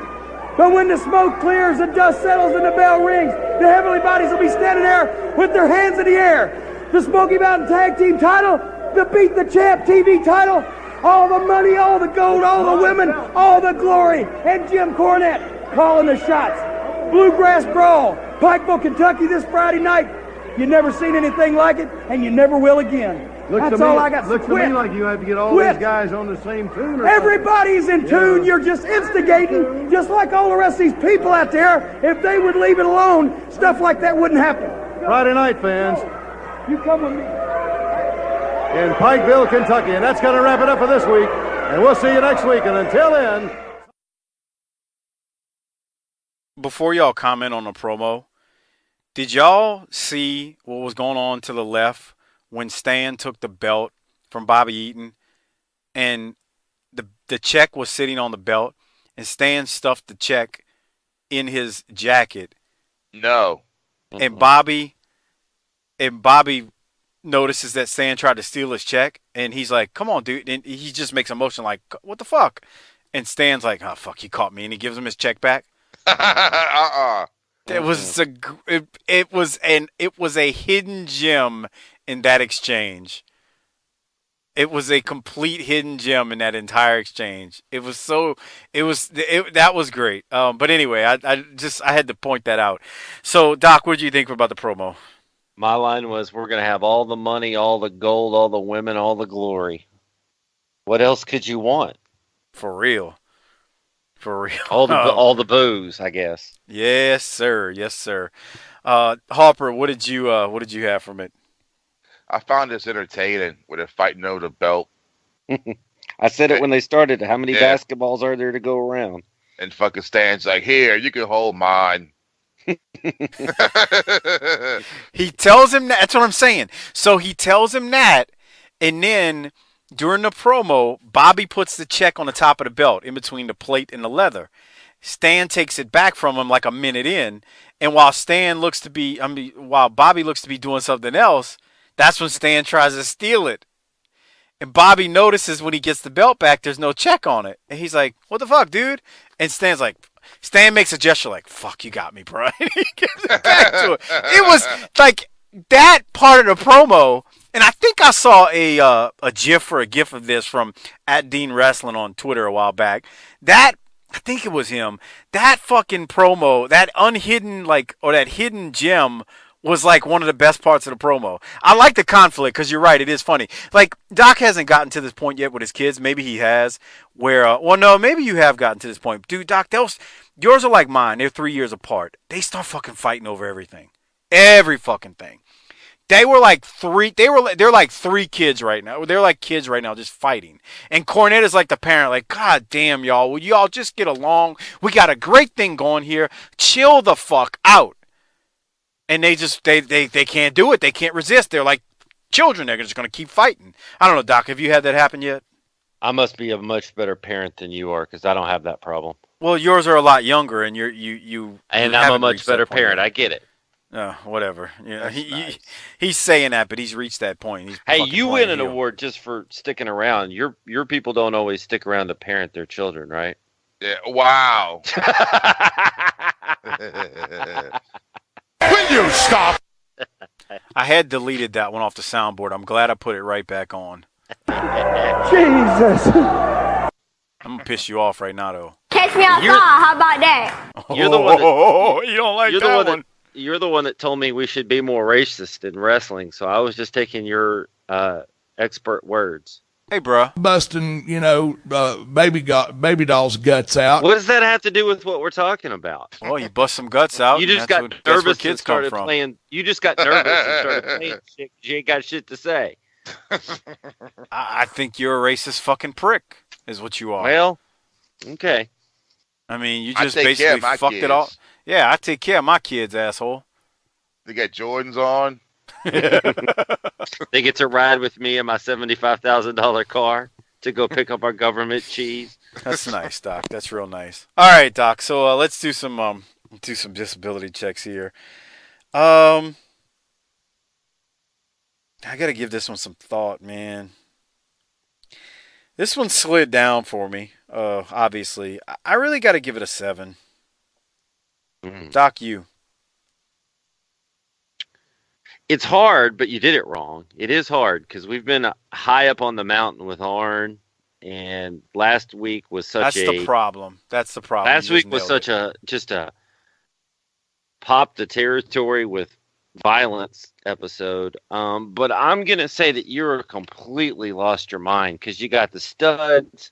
But when the smoke clears, the dust settles, and the bell rings, the Heavenly Bodies will be standing there with their hands in the air. The Smoky Mountain Tag Team title, the Beat the Champ TV title, all the money, all the gold, all the women, all the glory, and Jim Cornette calling the shots. Bluegrass Brawl, Pikeville, Kentucky this Friday night. You never seen anything like it, and you never will again. That's all I got. Looks to me like you have to get all these guys on the same tune. Everybody's in tune. You're just instigating, just like all the rest of these people out there. If they would leave it alone, stuff like that wouldn't happen. Friday night, fans. You come with me. In Pikeville, Kentucky. And that's going to wrap it up for this week. And we'll see you next week. And until then. Before y'all comment on the promo, did y'all see what was going on to the left when Stan took the belt from Bobby Eaton and the check was sitting on the belt and Stan stuffed the check in his jacket? No. And Bobby notices that Stan tried to steal his check, and he's like, come on, dude. And he just makes a motion like, what the fuck? And Stan's like, oh, fuck, he caught me. And he gives him his check back. It was a hidden gem in that exchange. It was a complete hidden gem in that entire exchange. It was that was great. But anyway, I had to point that out. So, Doc, what did you think about the promo? My line was, we're going to have all the money, all the gold, all the women, all the glory. What else could you want? For real. All the booze, I guess. Yes, sir. Yes, sir. Harper, what did you have from it? I found this entertaining with they're fighting over the belt. I said it when they started. How many basketballs are there to go around? And fucking Stan's like, here, you can hold mine. He tells him that. That's what I'm saying. So he tells him that, and then during the promo, Bobby puts the check on the top of the belt in between the plate and the leather. Stan takes it back from him like a minute in, and while Bobby looks to be doing something else, that's when Stan tries to steal it. And Bobby notices when he gets the belt back, there's no check on it. And he's like, what the fuck, dude? And Stan makes a gesture like, fuck, you got me, bro. And he gives it back to him. It was like that part of the promo. And I think I saw a GIF or a GIF of this from @DeanWrestling on Twitter a while back. I think it was him. That fucking promo, that unhidden, that hidden gem was like one of the best parts of the promo. I like the conflict because you're right, it is funny. Like, Doc hasn't gotten to this point yet with his kids. Maybe he has. Maybe you have gotten to this point. Dude, Doc, yours are like mine. They're 3 years apart. They start fucking fighting over everything. Every fucking thing. They're like three kids right now. They're like kids right now just fighting. And Cornette is like the parent, like, God damn, y'all. Will y'all just get along? We got a great thing going here. Chill the fuck out. And they can't do it. They can't resist. They're like children. They're just going to keep fighting. I don't know, Doc. Have you had that happen yet? I must be a much better parent than you are because I don't have that problem. Well, yours are a lot younger, and I'm a much better parent. I get it. Whatever. Yeah, nice. He's saying that, but he's reached that point. Hey, you win an award just for sticking around. Your people don't always stick around to parent their children, right? Yeah. Wow. Will you stop? I had deleted that one off the soundboard. I'm glad I put it right back on. Jesus. I'm gonna piss you off right now, though. Catch me outside. How about that? You're the one that, you don't like that one. You're the one that told me we should be more racist in wrestling, so I was just taking your expert words. Hey, bro. Busting, baby doll's guts out. What does that have to do with what we're talking about? Well, you bust some guts out. You just got nervous and started playing. You just got nervous and started playing shit. You ain't got shit to say. I think you're a racist fucking prick, is what you are. Well, okay. I mean, you just basically fucked it all. Yeah, I take care of my kids, asshole. They got Jordans on. They get to ride with me in my $75,000 car to go pick up our government cheese. That's nice, Doc. That's real nice. All right, Doc. So let's do some disability checks here. I gotta give this one some thought, man. This one slid down for me. Obviously, I really gotta give it a 7. Doc, you. It's hard, but you did it wrong. It is hard because we've been high up on the mountain with Arn, and last week was such That's the problem. Last week was such a pop the territory with violence episode. But I'm going to say that you're completely lost your mind because you got the studs,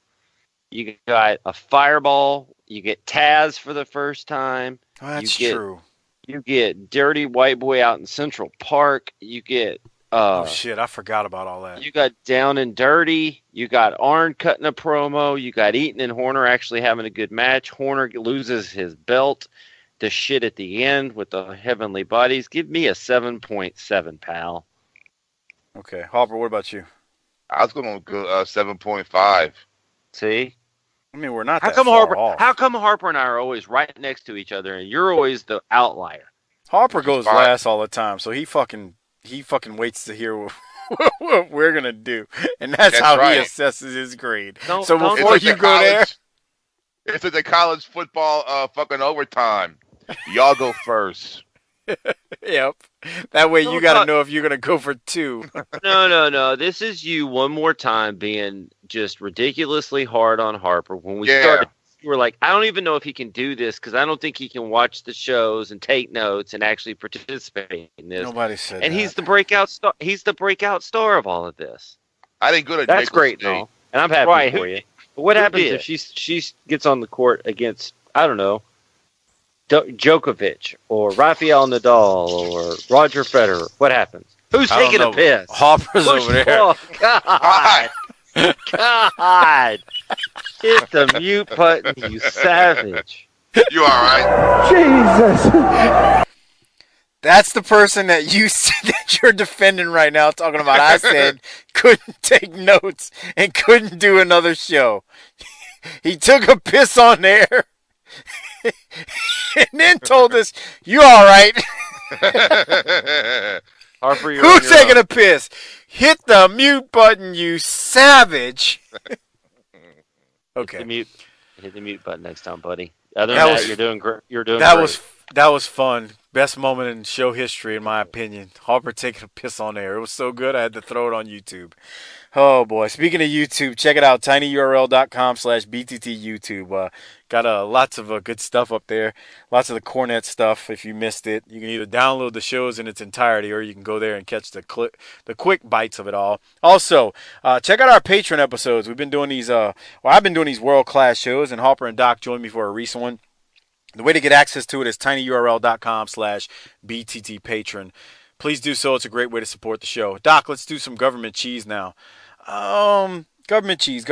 you got a fireball, you get Taz for the first time. Oh, that's true. You get Dirty White Boy out in Central Park. You get... oh, shit. I forgot about all that. You got Down and Dirty. You got Arn cutting a promo. You got Eaton and Horner actually having a good match. Horner loses his belt to shit at the end with the Heavenly Bodies. Give me a 7.7, pal. Okay. Harper, what about you? I was going to go 7.5. See? I mean, we're not How come Harper and I are always right next to each other, and you're always the outlier? Harper goes last all the time, so he fucking waits to hear what we're gonna do, and that's how he assesses his grade. So before you go there, it's like the college football fucking overtime. Y'all go first. Yep. That way you got to know if you're going to go for 2. No. This is you one more time being just ridiculously hard on Harper. When we started, we were like, I don't even know if he can do this because I don't think he can watch the shows and take notes and actually participate in this. Nobody said that. And he's the breakout star. He's the breakout star of all of this. I didn't go to That's great, no. And I'm happy for you. But what happens if she gets on the court against, I don't know, Djokovic or Rafael Nadal or Roger Federer? What happens? Who's taking a piss? Harper's over there. Oh, God. God. Hit the mute button, you savage. You all right? Jesus. That's the person that you're defending right now, talking about I said couldn't take notes and couldn't do another show. He took a piss on air and then told us, you all right? Harper, who's taking a piss? Hit the mute button, you savage. Okay. Hit the mute button next time, buddy. Other than that, you're doing great. That was fun. Best moment in show history, in my opinion. Harper taking a piss on air. It was so good, I had to throw it on YouTube. Oh, boy. Speaking of YouTube, check it out, tinyurl.com/BTT YouTube. Got lots of good stuff up there. Lots of the Cornette stuff. If you missed it, you can either download the shows in its entirety or you can go there and catch the quick bites of it all. Also, check out our Patreon episodes. We've been doing these, I've been doing these world-class shows, and Harper and Doc joined me for a recent one. The way to get access to it is tinyurl.com/BTT Patron. Please do so. It's a great way to support the show. Doc, let's do some government cheese now. Government cheese.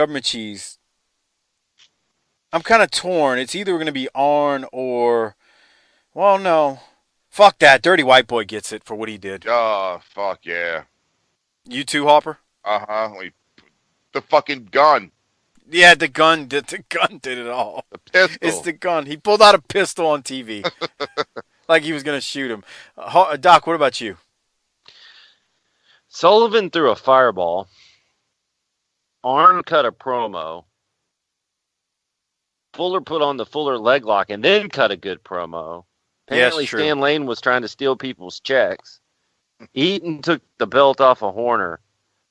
I'm kind of torn. It's either going to be Arn or, well, no. Fuck that. Dirty White Boy gets it for what he did. Oh, fuck yeah. You too, Harper? Uh-huh. The fucking gun. Yeah, the gun did it all. The pistol. It's the gun. He pulled out a pistol on TV. Like he was going to shoot him. Doc, what about you? Sullivan threw a fireball. Arn cut a promo. Fuller put on the Fuller leg lock and then cut a good promo. Apparently, Stan Lane was trying to steal people's checks. Eaton took the belt off of Horner.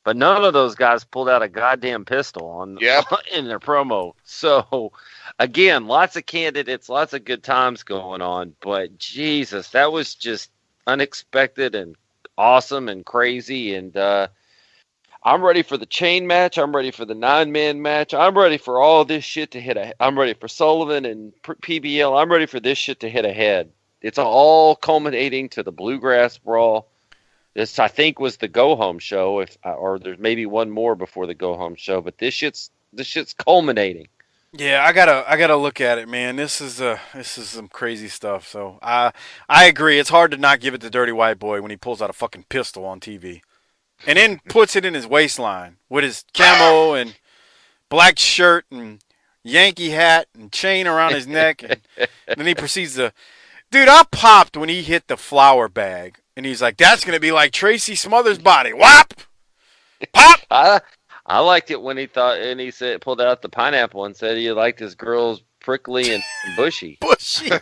But none of those guys pulled out a goddamn pistol in their promo. So, again, lots of candidates, lots of good times going on. But, Jesus, that was just unexpected and awesome and crazy. And I'm ready for the chain match. I'm ready for the 9-man match. I'm ready for all this shit to hit. I'm ready for Sullivan and PBL. I'm ready for this shit to hit ahead. It's all culminating to the Bluegrass brawl. This, I think, was the go-home show, or there's maybe one more before the go-home show. But this shit's culminating. Yeah, I gotta look at it, man. This is some crazy stuff. So I agree. It's hard to not give it to Dirty White Boy when he pulls out a fucking pistol on TV, and then puts it in his waistline with his camo and black shirt and Yankee hat and chain around his neck, and then he proceeds to. Dude, I popped when he hit the flour bag. And he's like, that's going to be like Tracy Smothers' body. Whop! Pop! I liked it when he pulled out the pineapple and said he liked his girls prickly and bushy. Bushy.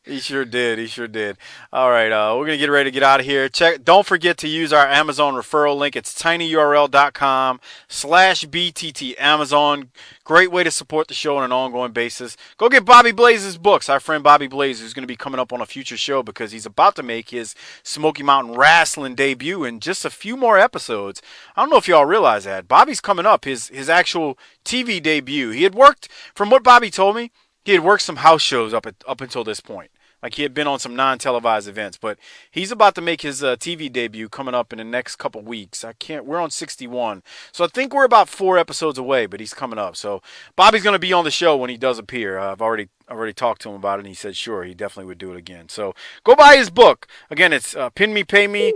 He sure did. All right, we're going to get ready to get out of here. Don't forget to use our Amazon referral link. It's tinyurl.com/BTT Amazon. Great way to support the show on an ongoing basis. Go get Bobby Blaze's books. Our friend Bobby Blaze is going to be coming up on a future show because he's about to make his Smoky Mountain Wrestling debut in just a few more episodes. I don't know if y'all realize that. Bobby's coming up, his actual TV debut. He had worked, from what Bobby told me, he had worked some house shows up until this point. Like he had been on some non-televised events, but he's about to make his TV debut coming up in the next couple weeks. We're on 61. So I think we're about 4 episodes away, but he's coming up. So Bobby's going to be on the show when he does appear. I've already talked to him about it, and he said sure, he definitely would do it again. So go buy his book. Again, it's Pin Me, Pay Me.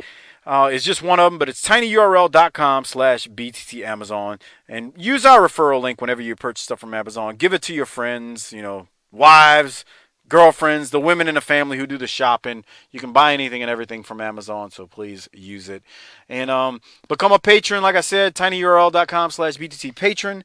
It's just one of them, but it's tinyurl.com/BTT Amazon. And use our referral link whenever you purchase stuff from Amazon. Give it to your friends, wives, girlfriends, the women in the family who do the shopping. You can buy anything and everything from Amazon, so please use it. And become a patron, like I said, tinyurl.com/BTT Patron.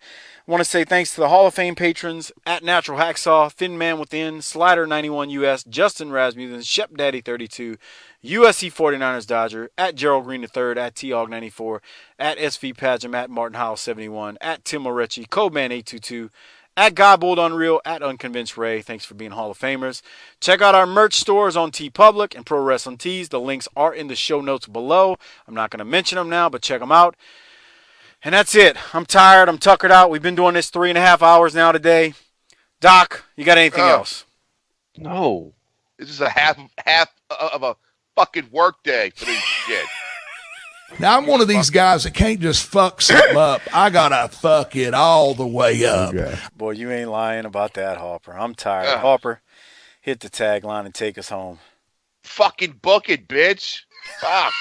Want to say thanks to the Hall of Fame patrons at Natural Hacksaw, Thin Man Within, Slider 91 US, Justin Rasmussen, Shep Daddy 32, USC 49ers Dodger, at Gerald Green III, at T-Hog 94, at SV Pagem, at Martin Howell 71, at Tim Moretti, Codeman 822, at Godbold Unreal, at Unconvinced Ray. Thanks for being Hall of Famers. Check out our merch stores on TeePublic and Pro Wrestling Tees. The links are in the show notes below. I'm not going to mention them now, but check them out. And that's it. I'm tired. I'm tuckered out. We've been doing this 3.5 hours now today. Doc, you got anything else? No. This is a half of a fucking work day for this shit. Now, I'm one of these guys that can't just fuck something up. I got to fuck it all the way up. Okay. Boy, you ain't lying about that, Harper. I'm tired. Harper, hit the tagline and take us home. Fucking book it, bitch. Fuck.